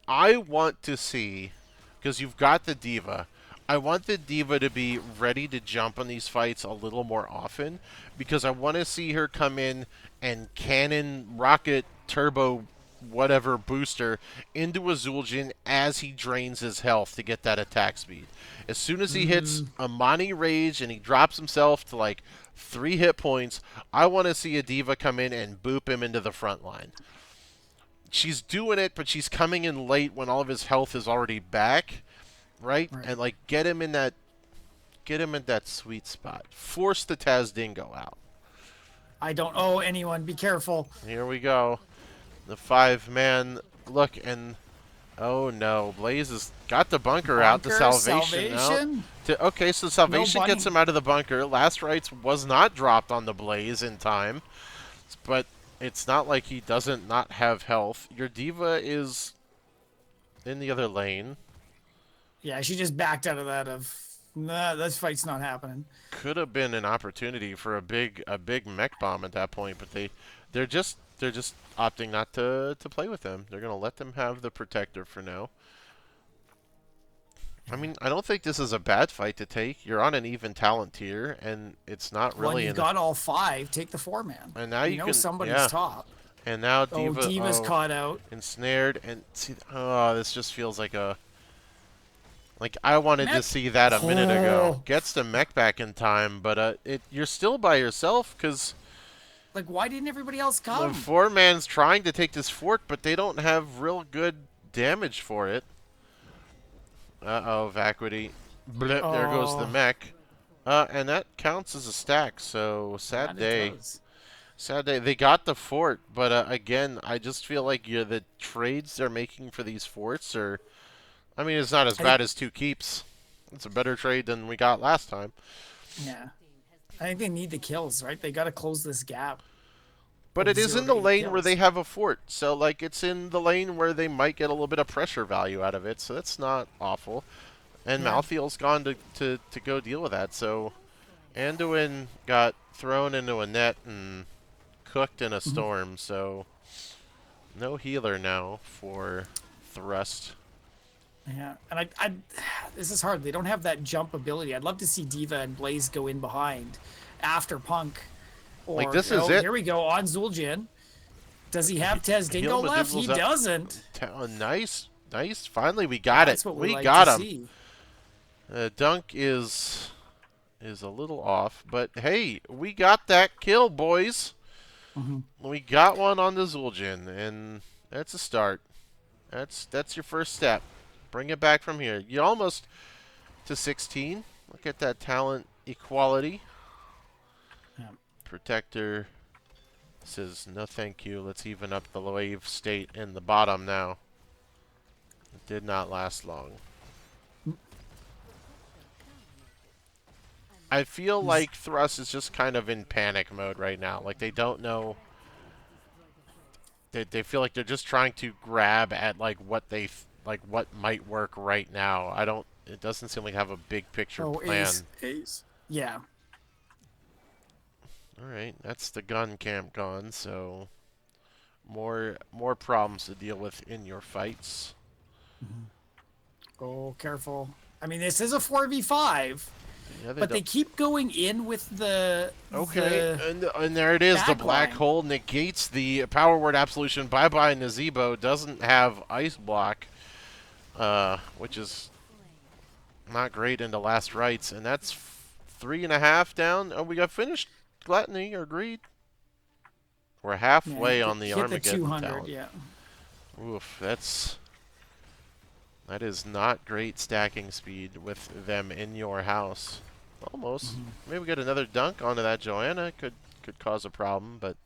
I want to see, because you've got the diva. I want the diva to be ready to jump on these fights a little more often, because I want to see her come in and cannon rocket turbo whatever booster into a Zul'jin as he drains his health to get that attack speed. As soon as he hits Mm, Amani Rage and he drops himself to like 3 hit points, I want to see a diva come in and boop him into the front line. She's doing it, but she's coming in late when all of his health is already back, right? right. And like get him in that sweet spot. Force the Taz Dingo out. I don't owe anyone. Be careful. Here we go. The 5-man look, and oh no, Blaze has got the bunker out, the Bunker, salvation out. salvation. Okay, so No salvation gets bunny. him out of the bunker. Last rights was not dropped on the Blaze in time, but it's not like he doesn't not have health. Your diva is in the other lane. Yeah, she just backed out of that. Nah, this fight's not happening. Could have been an opportunity for a big mech bomb at that point, but they're just opting not to play with them. They're gonna let them have the protector for now. I mean, I don't think this is a bad fight to take. You're on an even talent tier, and it's not Well, and really you've got all five. Take the 4-man. And now You you know can, somebody's yeah. top. And now Oh, Diva, Diva's caught out. ensnared, and see, oh, this just feels like I wanted to Mech. see that a minute ago. Oh, Gets the mech back in time, but you're still by yourself because like why didn't everybody else the come? 4-man's trying to take this fort, but they don't have real good damage for it. Uh-oh, Vacuity. Blip, there goes the Oh, mech. And that counts as a stack, so sad that it day. does. Sad day. They got the fort, but again, I just feel like the trades they're making for these forts are... I mean, it's not as I think. bad as 2 keeps. It's a better trade than we got last time. Yeah, I think they need the kills, right? They got to close this gap But of it is zero in to the eight lane where they kills. have a fort, so like it's in the lane where they might get a little bit of pressure value out of it, so that's not awful. And Yeah. Malthael's gone to go deal with that, so Anduin got thrown into a net and cooked in a Mhm. storm, so no healer now for Thrust. Yeah, and this is hard. They don't have that jump ability. I'd love to see Diva and Blaze go in behind after Punk, Like, or this is oh, it. here we go on Zul'jin. Does he have Tez Heal Dingo left? He Meduvals up. doesn't. Nice. Nice. Finally, we got it. That's what we We like to got him. see. Dunk is a little off, but hey, we got that kill, boys. Hmm. We got one on the Zul'jin, and that's a start. That's your first step. Bring it back from here. You're almost to 16. Look at that talent equality. Yeah. Protector says no thank you. Let's even up the wave state in the bottom now. It did not last long. I feel like Thrust is just kind of in panic mode right now. Like they don't know. They feel like they're just trying to grab at like what might work right now. I don't. It doesn't seem like they have a big picture Oh, plan. Ace. Yeah. All right, that's the gun camp gone. So more problems to deal with in your fights. Oh, careful. I mean, this is a 4v5, Yeah, they but they don't. keep going in with Okay, the and there it is. The back black line. hole negates the power word absolution. Bye bye Nazebo doesn't have ice block, which is not great into last rights, and that's 3.5 down. Oh, we got finished. Gluttony or greed We're Yeah, halfway on the hit the Armageddon 200. talent. Yeah. Oof, that is not great stacking speed with them in your house. Almost. Mhm. Maybe we get another dunk onto that Joanna. Could cause a problem, but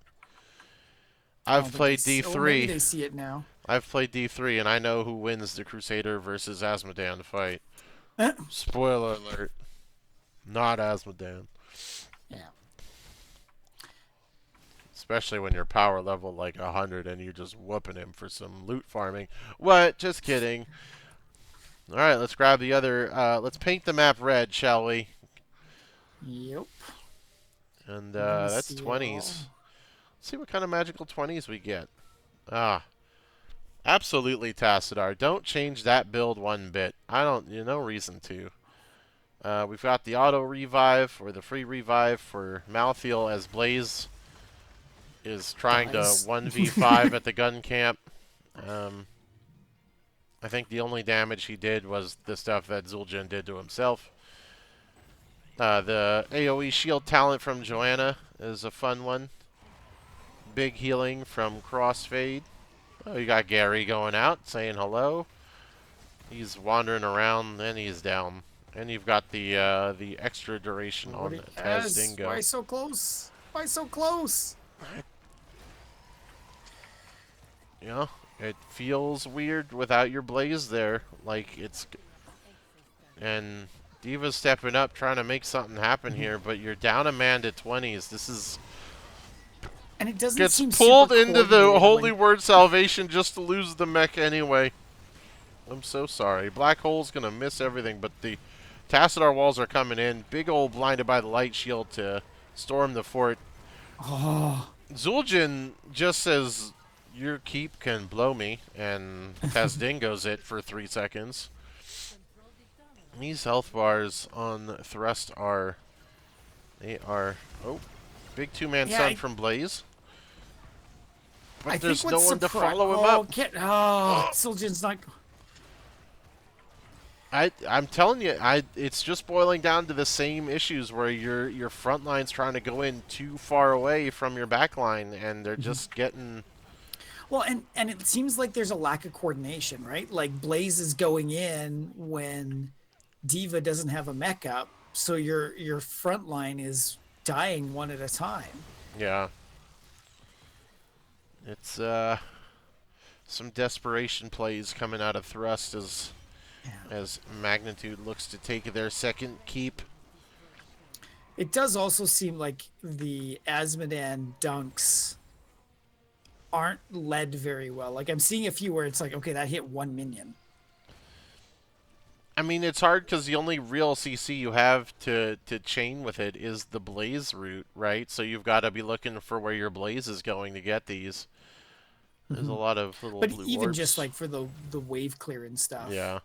I I've don't think they. played Well, maybe D3. they see it now. I've played D3, and I know who wins the Crusader versus Asmodan fight. Spoiler alert. Not Asmodan. Yeah. Especially when you're power level like 100 and you're just whooping him for some loot farming. What? Just kidding. Alright, let's grab the other. Let's paint the map red, shall we? Yep. And Let me that's see it 20s. all. Let's see what kind of magical 20s we get. Ah, absolutely Tassadar. Don't change that build one bit. No reason to. We've got the auto revive or the free revive for Malthael as Blaze is trying to Dies. 1v5 at the gun camp. I think the only damage he did was the stuff that Zul'jin did to himself. The AoE shield talent from Joanna is a fun one. Big healing from Crossfade. Oh, you got Gary going out, saying hello. He's wandering around, and he's down. And you've got the extra duration on Taz Yes. Dingo. Why so close? Why so close? You know, it feels weird without your Blaze there. And Diva's stepping up, trying to make something happen here, but you're down a man to 20s. This is And it doesn't gets seem pulled super into the coordinated Holy when... Word Salvation just to lose the mech anyway. I'm so sorry. Black Hole's gonna miss everything, but the Tassadar walls are coming in. Big ol' blinded by the light shield to storm the fort. Oh. Zul'jin just says, your keep can blow me, and Tazdingo's it for 3 seconds. These health bars on Thrust are... They are... Oh, big two-man Yeah, stun from Blaze. But I there's think no what's one to surpri- follow him oh, up. Suljin's not... I'm telling you, it's just boiling down to the same issues where your front line's trying to go in too far away from your back line, and they're just getting... Well, and it seems like there's a lack of coordination, right? Like Blaze is going in when Diva doesn't have a mech up, so your front line is dying one at a time. Yeah. It's some desperation plays coming out of Thrust as Magnitude looks to take their second keep. It does also seem like the Asmodan dunks aren't led very well. Like I'm seeing a few where it's like, okay, that hit one minion. I mean, it's hard because the only real CC you have to chain with it is the Blaze route, right? So you've got to be looking for where your Blaze is going to get these. There's a lot of little But blue even warps. just like for the wave clear and stuff. Yeah.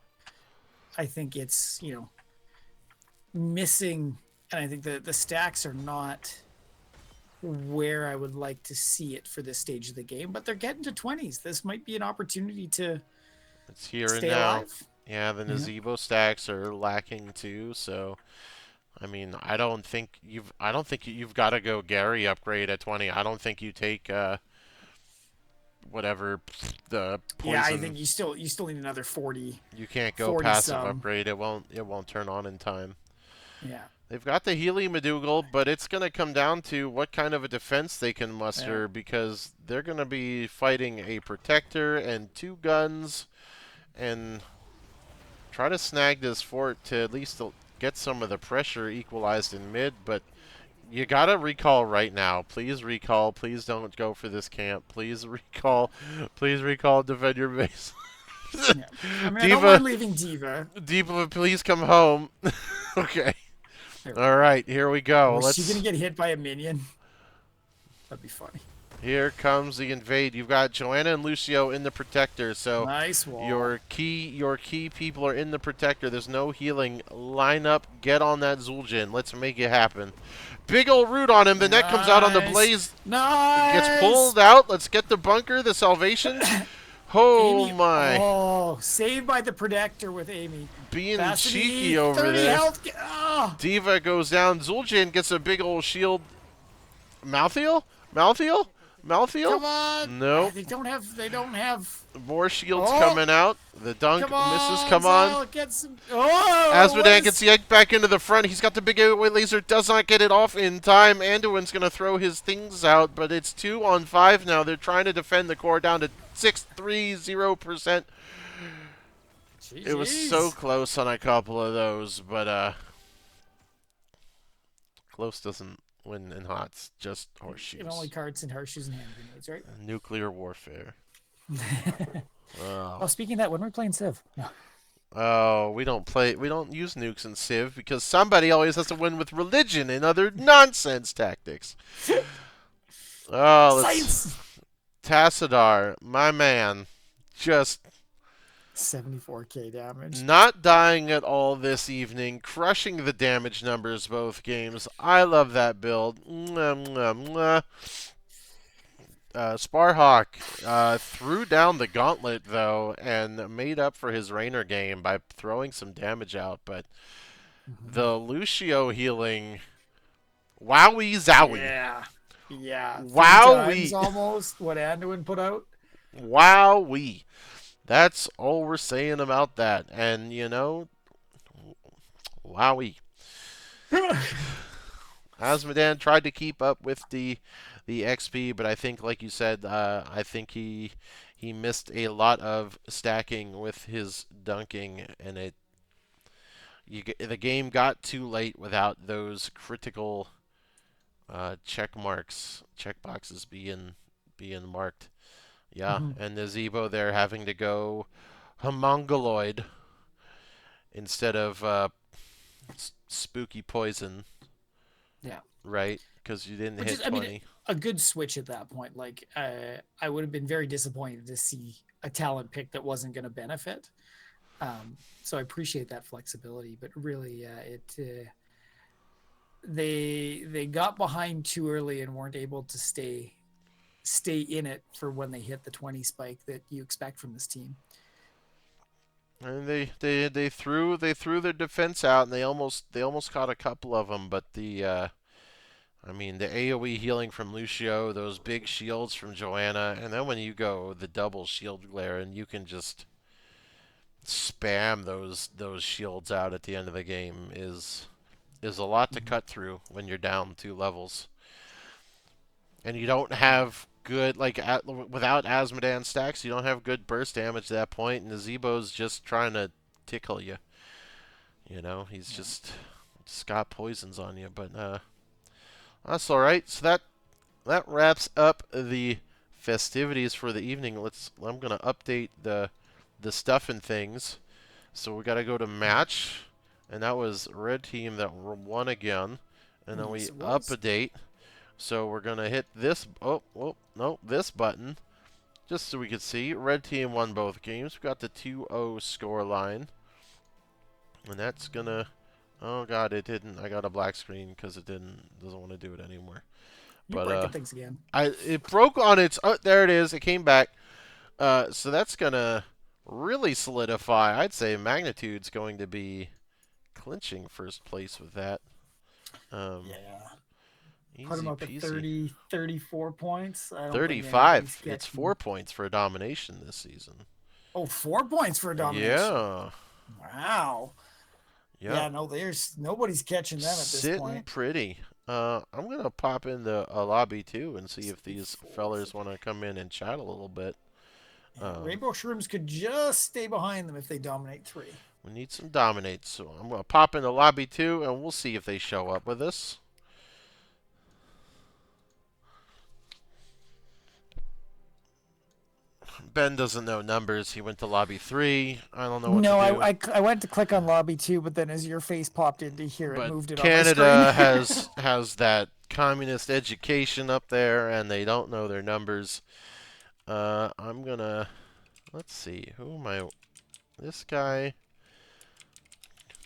I think it's, missing, and I think the stacks are not where I would like to see it for this stage of the game, but they're getting to 20s. This might be an opportunity to It's here stay and now. alive. Yeah, the Nazebo stacks are lacking too, so I mean, I don't think you've got to go Gary upgrade at 20. I don't think you take whatever the poison. Yeah, I think you still need another 40. You can't go 40 passive some. upgrade. It won't turn on in time. Yeah. They've got the Healy Madougal, but it's going to come down to what kind of a defense they can muster because they're going to be fighting a Protector and 2 guns and try to snag this fort to at least get some of the pressure equalized in mid, but you got to recall right now. Please recall. Please don't go for this camp. Please recall. Please recall. Defend your base. Yeah. I mean, I don't mind leaving Diva. Diva, please come home. Okay. All right, here we go. Was she going to get hit by a minion? That'd be funny. Here comes the invade. You've got Joanna and Lucio in the Protector, so nice wall. Your key people are in the Protector. There's no healing. Line up, get on that Zul'jin. Let's make it happen. Big old root on him. The net comes out on the Blaze. Nice. Gets pulled out. Let's get the bunker, the salvation. Oh Amy, my. Oh, saved by the Protector with Amy. Being Capacity, cheeky over 30 there. Health. Oh. Diva goes down. Zul'jin gets a big old shield. Malthael? Malthael? Maltfield? Come on. Nope. They don't have. They don't have. More shields Oh, coming out. The dunk come misses. on, Come on. Zyle, get some. Oh, what Asmodan gets is? yanked back into the front. He's got the big 8-way laser. Does not get it off in time. Anduin's going to throw his things out, but it's 2-on-5 now. They're trying to defend the core down to 630%. It was so GG's. close on a couple of those, but close doesn't win in HOTS. Just It only horseshoes. cards and horseshoes and hand grenades, right? Nuclear warfare. Oh, Oh. speaking of that, when are we playing Civ? No. Oh, we don't use nukes in Civ because somebody always has to win with religion and other nonsense tactics. Oh, let's Science. Tassadar, my man, just 74k damage. not dying at all this evening, crushing the damage numbers both games. I love that build. Mwah, mwah, mwah. Sparhawk threw down the gauntlet, though, and made up for his Rainer game by throwing some damage out. But the Lucio healing, wowie zowie. Yeah. Yeah. Three times Wowie. almost what Anduin put out. Wowie. That's all we're saying about that. And, wowie. Asmodan tried to keep up with the XP, but I think, like you said, I think he missed a lot of stacking with his dunking, and the game got too late without those critical check boxes being marked. Yeah, Mm-hmm. and the Zebo there having to go homongoloid instead of spooky poison, Yeah. right? Because you didn't Which hit is, I mean, 20. a good switch at that point. Like, I would have been very disappointed to see a talent pick that wasn't going to benefit. So I appreciate that flexibility, but really, they got behind too early and weren't able to stay in it for when they hit the 20 spike that you expect from this team. And they threw their defense out, and they almost caught a couple of them, but I mean, the AoE healing from Lucio, those big shields from Joanna, and then when you go the double shield glare, and you can just spam those shields out at the end of the game is a lot to cut through when you're down 2 levels, and you don't have good without Asmodan stacks, you don't have good burst damage at that point, and the Zebo's just trying to tickle you. He's just got poisons on you, but that's all right. So that wraps up the festivities for the evening. I'm gonna update the stuff and things. So we gotta go to match, and that was red team that won again, and then we Yes, it was. update. So we're gonna hit this. Oh, no, this button, just so we can see. Red team won both games. We got the 2-0 score line, and that's gonna. Oh God, it didn't. I got a black screen because doesn't want to do it anymore. You're But breaking things again. it broke on its. Oh, there it is. It came back. So that's gonna really solidify. I'd say Magnitude's going to be clinching first place with that. Yeah. Put Easy him up at peasy. 30, 34 points. I don't think 35. anybody's It's catching. 4 points for a domination this season. Oh, 4 points for a domination. Yeah. Wow. Yeah, no, there's nobody's catching them at this Sitting point. pretty. I'm gonna pop into a lobby too and see if these 64. fellers want to come in and chat a little bit. Rainbow Shrooms could just stay behind them if they dominate 3. We need some dominates, so I'm gonna pop into lobby 2 and we'll see if they show up with us. Ben doesn't know numbers. He went to lobby 3. I don't know what No, to do. I went to click on lobby 2, but then as your face popped into here, it But moved it Canada on my has that communist education up there, and they don't know their numbers. I'm gonna let's see. Who am I? This guy.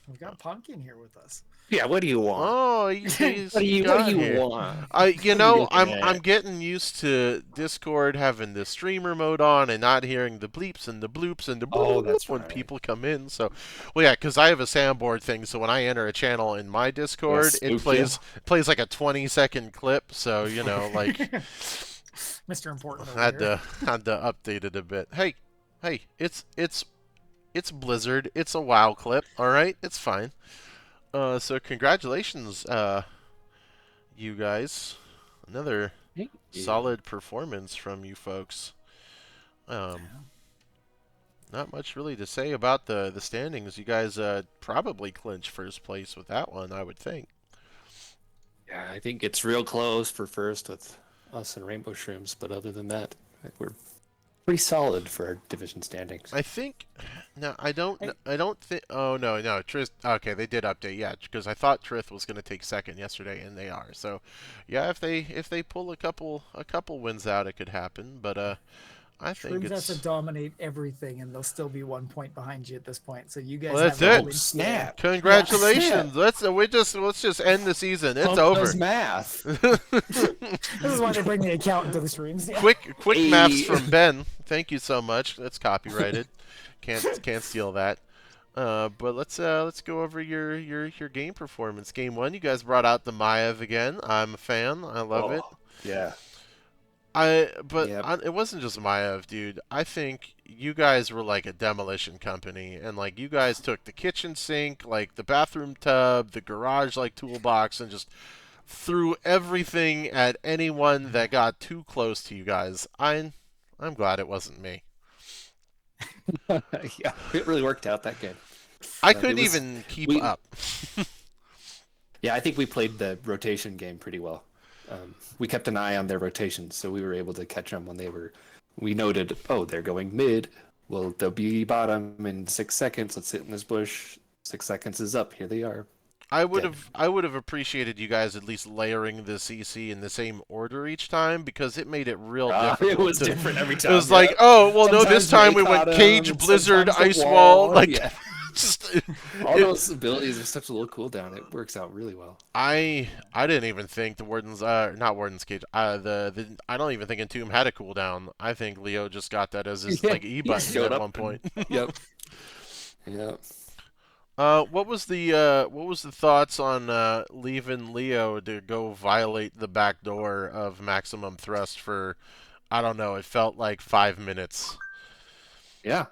We got Pumpkin here with us. Yeah, what do you want? Oh, he's What do you got here. want? You What are you know, looking I'm at? getting used to Discord having the streamer mode on and not hearing the bleeps and the bloops and the Oh, bloops that's when right. people come in. So, well, yeah, because I have a soundboard thing. So when I enter a channel in my Discord, it spook you. plays like a 20-second clip. So like Mr. Important over Had here. to had to update it a bit. Hey, hey, it's Blizzard. It's a WoW clip. All right, it's fine. So congratulations, you guys. Another Thank you. solid performance from you folks. Um, Not much really to say about the standings. You guys probably clinch first place with that one, I would think. Yeah, I think it's real close for first with us and Rainbow Shrooms, but other than that, we're pretty solid for our division standings. I think. No, I don't. Hey, I don't think. Oh no. Trith. Okay, they did update. Yeah, because I thought Trith was going to take second yesterday, and they are. So, yeah, if they pull a couple wins out, it could happen. But I think Shrooms has to it's. dominate everything, and they'll still be 1 point behind you at this point. So you Well, guys that's have a it. Oh, win today. snap. Yeah. Congratulations. Let's just end the season. It's Pump over. does math. This is why they bring the accountant to the streams. Yeah. Quick maths Hey. from Ben. Thank you so much. That's copyrighted. Can't steal that. But let's go over your game performance. Game one, you guys brought out the Maiev again. I'm a fan. I love it. Oh, yeah. Yep. It wasn't just Maiev, dude. I think you guys were like a demolition company, and like you guys took the kitchen sink, like the bathroom tub, the garage like toolbox, and just threw everything at anyone that got too close to you guys. I'm glad it wasn't me. Yeah, it really worked out that game. I It couldn't was even keep we. up. Yeah, I think we played the rotation game pretty well. We kept an eye on their rotations, so we were able to catch them when they were. We noted, oh, they're going mid. Well, they'll be bottom in 6 seconds. Let's sit in this bush. 6 seconds is up. Here they are. Dead. I would have appreciated you guys at least layering the CC in the same order each time because it made it real It difficult. was different every It time. was Yeah. like, oh well, no, this Sometimes time Ray we caught went 'em, cage, and blizzard, sometimes the ice wall. Like, Yeah. just All it- those abilities are such a little cooldown. It works out really well. I didn't even think the Warden's not Warden's cage. The I don't even think Entomb had a cooldown. I think Leo just got that as his Yeah, like E he button showed at up one point. Yep. Yep. What was the thoughts on leaving Leo to go violate the back door of maximum thrust for I don't know, it felt like 5 minutes. Yeah.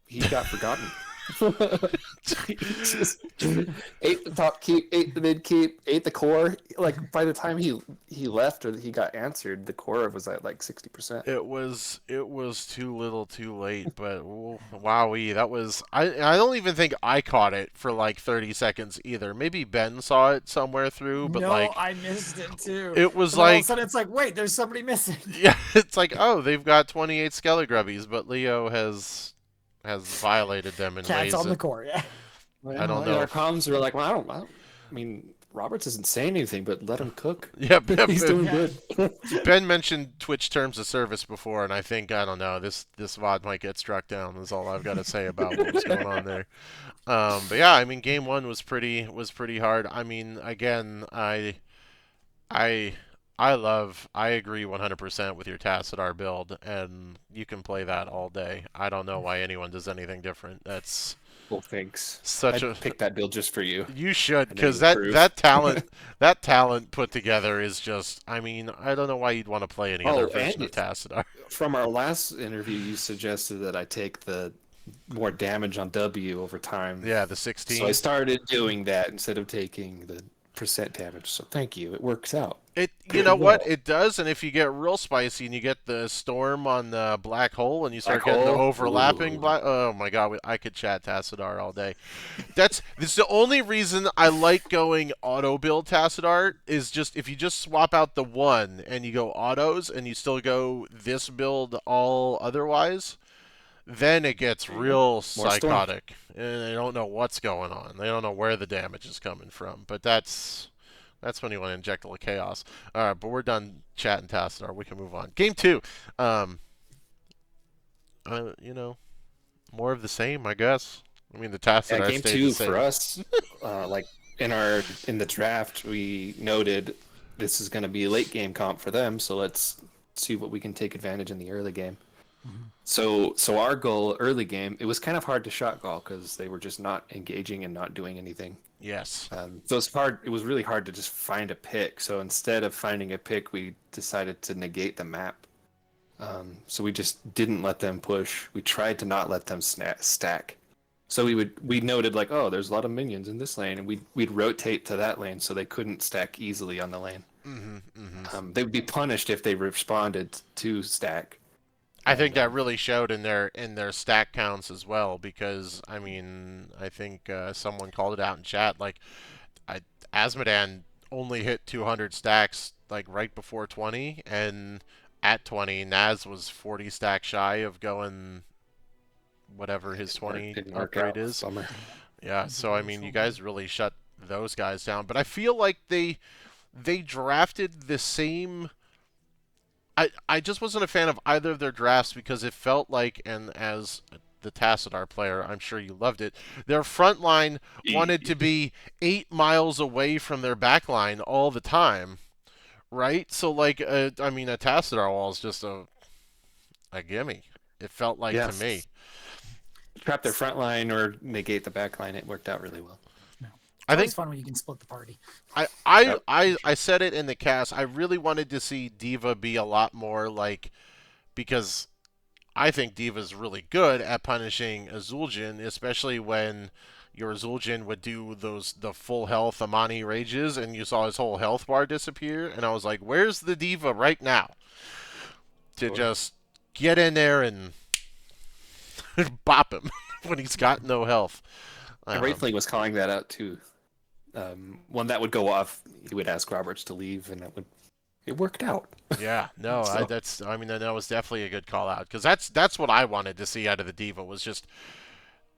He got forgotten. He just ate the top keep, ate the mid keep, ate the core. Like by the time he left or he got answered, the core was at like 60%. It was too little, too late. But wowee, that was I don't even think I caught it for like 30 seconds either. Maybe Ben saw it somewhere through, but No, like I missed it too. it was And then all of a like sudden, it's like, wait, there's somebody missing. yeah, it's like oh they've got 28 Skelligrubbies, but Leo has violated them in Cat's ways on the that core. Yeah. I don't know Our if- comms were like, well, I mean, Roberts isn't saying anything, but let him cook. yeah. He's doing good. Ben mentioned Twitch terms of service before, and I think I don't know this VOD might get struck down. Is all I've got to say about what was going on there. But yeah, I mean, game one was pretty hard. I mean, again, I I agree 100% with your Tassadar build, and you can play that all day. I don't know why anyone does anything different. That's Well, thanks. such I a picked that build just for you. you should I know because you that approve. that talent that talent put together is just. I mean, I don't know why you'd want to play any other version of Tassadar. From our last interview, you suggested that I take the more damage on W over time. Yeah, the So 16. I started doing that instead of taking the percent damage. So thank you. It works out. You know what? It does, and if you get real spicy and you get the storm on the black hole and you start Black getting the hole? overlapping Ooh. black, oh my god, I could chat Tassadar all day. This is the only reason I like going auto build Tassadar is just if you just swap out the one and you go autos and you still go this build all otherwise, then it gets real storm. psychotic, and they don't know what's going on. They don't know where the damage is coming from. But that's when you want to inject a little chaos. All right, but we're done chatting Tassadar. We can move on. Game two. You know, more of the same, I guess. I mean, the Tassadar Yeah, game stayed two the same. for us. Like in the draft, we noted this is going to be a late game comp for them. So let's see what we can take advantage in the early game. So our goal early game, it was kind of hard to shot call because they were just not engaging and not doing anything. Yes. So it's hard. It was really hard to just find a pick. So instead of finding a pick, we decided to negate the map. So we just didn't let them push. We tried to not let them stack. So we noted like, oh, there's a lot of minions in this lane, and we'd rotate to that lane so they couldn't stack easily on the lane. They would be punished if they responded to stack. I think And, that really showed in their stack counts as well, because I mean, I think someone called it out in chat. Like, Asmodan only hit 200 stacks like right before 20, and at 20, Naz was 40 stacks shy of going whatever his 20 didn't work upgrade out. is. Bummer. Yeah, so I mean, you guys really shut those guys down. But I feel like they drafted the same. I just wasn't a fan of either of their drafts because it felt like, and as the Tassadar player, I'm sure you loved it, their front line wanted to be 8 miles away from their back line all the time, right? So, like, I mean, a Tassadar wall is just a gimme. It felt like to Yes. me. Trap their front line or negate the back line. It worked out really well. I It's think always fun when you can split the party. I said it in the cast. I really wanted to see Diva be a lot more like, because I think Diva's really good at punishing Azul'jin, especially when your Azul'jin would do the full health Amani rages and you saw his whole health bar disappear, and I was like, where's the Diva right now to just get in there and bop him when he's got no health? Wraithling was calling that out too. When that would go off, he would ask Roberts to leave, and it worked out. Yeah, no, So- I mean, that was definitely a good call out, because that's what I wanted to see out of the Diva, was just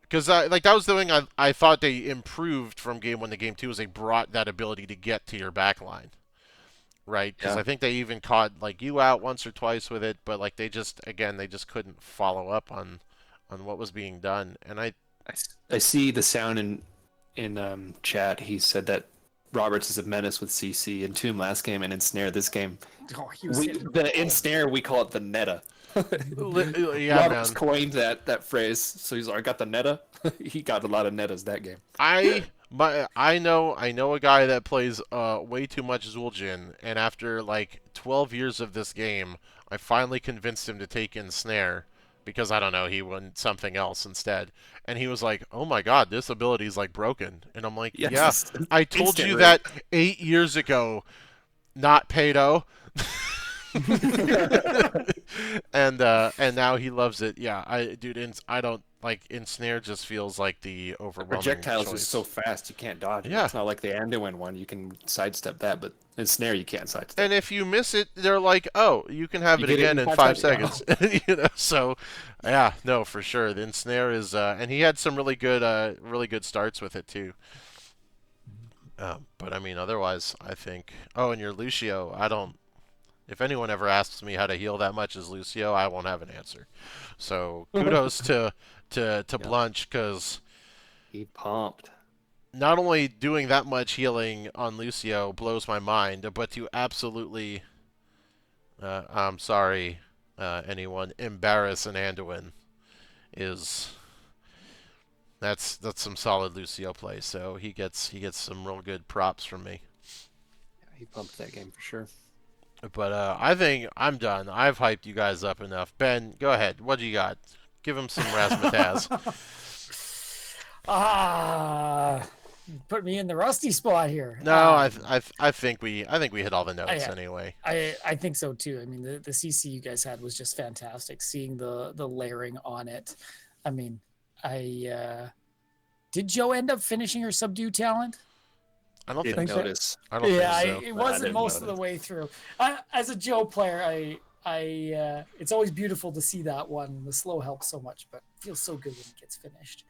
because like that was the thing I thought they improved from game 1 to game 2, is they brought that ability to get to your back line, right? Because Yeah. I think they even caught like you out once or twice with it, but like they just couldn't follow up on what was being done, and I see the sound in chat. He said that Roberts is a menace with CC in Tomb last game and Ensnare this game. Oh, he was hitting The Ensnare, we call it the neta. yeah, Roberts man. coined that phrase, so he's like, I got the neta. He got a lot of netas that game. I know a guy that plays way too much Zul'jin, and after like 12 years of this game, I finally convinced him to take in Snare, because I don't know, he wanted something else instead. And he was like, "Oh my god, this ability is like broken." And I'm like, Yes. "Yeah, I told Instant you rage. that 8 years ago, not Pedo." And now he loves it. Yeah, I don't like, Ensnare just feels like the overwhelming Projectiles choice. is so fast you can't dodge it. Yeah. It's not like the Anduin one. You can sidestep that, but Ensnare you can't sidestep. And if you miss it, they're like, "Oh, you can have You it get it again in in 5 5 seconds." So yeah, no, for sure. The Ensnare is, and he had some really good starts with it too. But I mean, otherwise, I think. Oh, and your Lucio, I don't. If anyone ever asks me how to heal that much as Lucio, I won't have an answer. So kudos to Blunch, because He pumped. not only doing that much healing on Lucio blows my mind, but to absolutely, I'm sorry, anyone, embarrass an Anduin is, that's some solid Lucio play. So he gets some real good props from me. Yeah, he pumped that game for sure. But I think I'm done. I've hyped you guys up enough. Ben, go ahead. What do you got? Give him some razzmatazz. Put me in the rusty spot here. No, I think we hit all the notes anyway. I think so too. I mean, the CC you guys had was just fantastic. Seeing the layering on it. I mean, did Joe end up finishing her subdue talent? I don't Didn't think notice. I don't Yeah, think so. it But I wasn't didn't most of the notice. way through. As a Joe player, it's always beautiful to see that one. The slow helps so much, but it feels so good when it gets finished.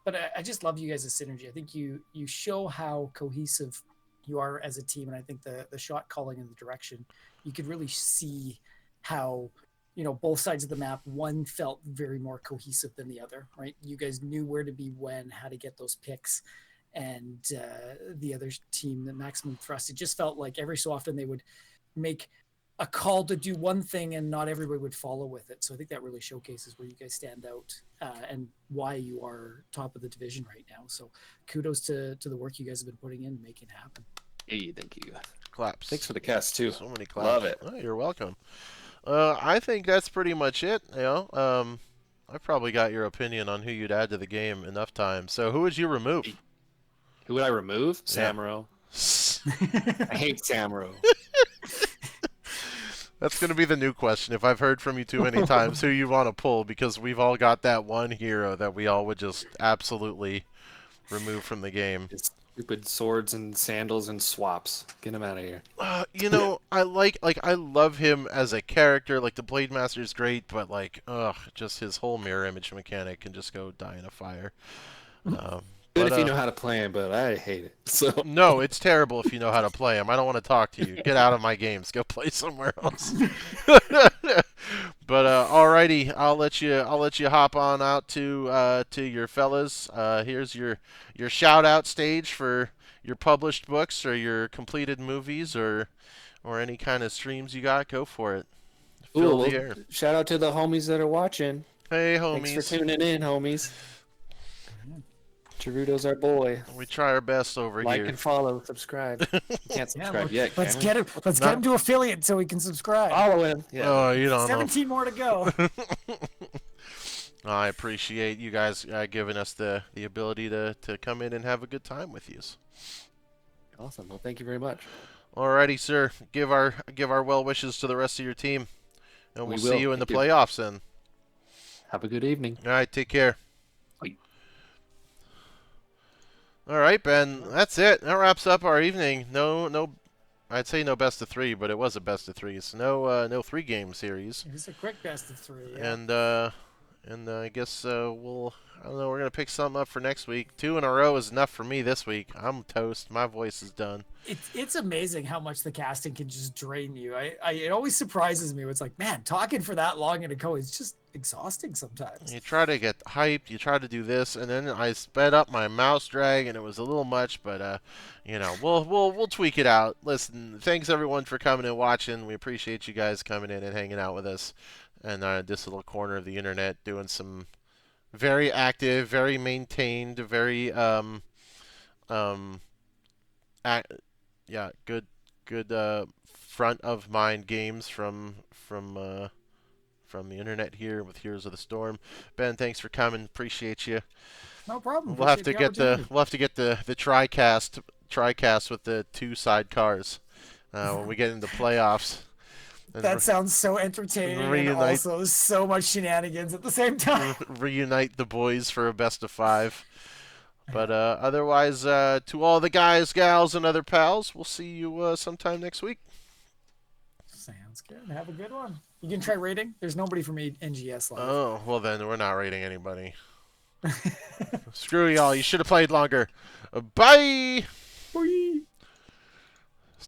But I just love you guys' synergy. I think you show how cohesive you are as a team, and I think the shot calling in the direction, you could really see how, both sides of the map, one felt very more cohesive than the other, right? You guys knew where to be when, how to get those picks, and the other team, the Maximum Thrust, it just felt like every so often they would make a call to do one thing and not everybody would follow with it. So I think that really showcases where you guys stand out and why you are top of the division right now. So kudos to the work you guys have been putting in to make it happen. Hey, thank you. Claps. Thanks for the cast too. So many claps. Love it. Oh, you're welcome. I think that's pretty much it. I probably got your opinion on who you'd add to the game enough times. So who would you remove? Who would I remove? Yeah. Samuro. I hate Samuro. That's going to be the new question. If I've heard from you too many times, who you want to pull, because we've all got that one hero that we all would just absolutely remove from the game. His stupid swords and sandals and swaps. Get him out of here. I love him as a character. Like, the Blade Master's great, but just his whole mirror image mechanic can just go die in a fire. Good if you know how to play him, but I hate it. So No, it's terrible if you know how to play him. I don't want to talk to you. Get out of my games. Go play somewhere else. But alrighty, I'll let you hop on out to your fellas. Here's your shout out stage for your published books or your completed movies or any kind of streams you got. Go for it. Fill the air. Shout out to the homies that are watching. Hey, homies. Thanks for tuning in, homies. Gerudo's our boy. We try our best over Like here. and follow, subscribe. Can't subscribe yet. Let's can get him. Let's get him to affiliate so he can subscribe. Follow him. Yeah. Oh, you don't know. 17 more to go. I appreciate you guys giving us the ability to come in and have a good time with you. Awesome. Well, thank you very much. Alrighty, sir. Give our well wishes to the rest of your team, and we'll see you in the playoffs. Then. Have a good evening. All right. Take care. Bye. All right, Ben. That's it. That wraps up our evening. No. I'd say no best of 3, but it was a best of 3. So no 3-game series. It was a quick best of 3. Yeah. And I guess I don't know, we're going to pick something up for next week. 2 in a row is enough for me this week. I'm toast. My voice is done. It's amazing how much the casting can just drain you. It always surprises me. It's like, man, talking for that long in a go is just exhausting sometimes. You try to get hyped, you try to do this, and then I sped up my mouse drag, and it was a little much, but we'll tweak it out. Listen, thanks everyone for coming and watching. We appreciate you guys coming in and hanging out with us, and this little corner of the internet doing some very active, very maintained, very good front of mind games from the internet here with Heroes of the Storm. Ben, thanks for coming. Appreciate you. No problem. We'll have to get the TriCast with the 2 side cars when we get into playoffs. And that sounds so entertaining and also so much shenanigans at the same time. Reunite the boys for a best of 5. But otherwise, to all the guys, gals, and other pals, we'll see you sometime next week. Sounds good. Have a good one. You can try rating. There's nobody from NGS live. Oh, well then, we're not rating anybody. Screw y'all. You should have played longer. Bye! Bye!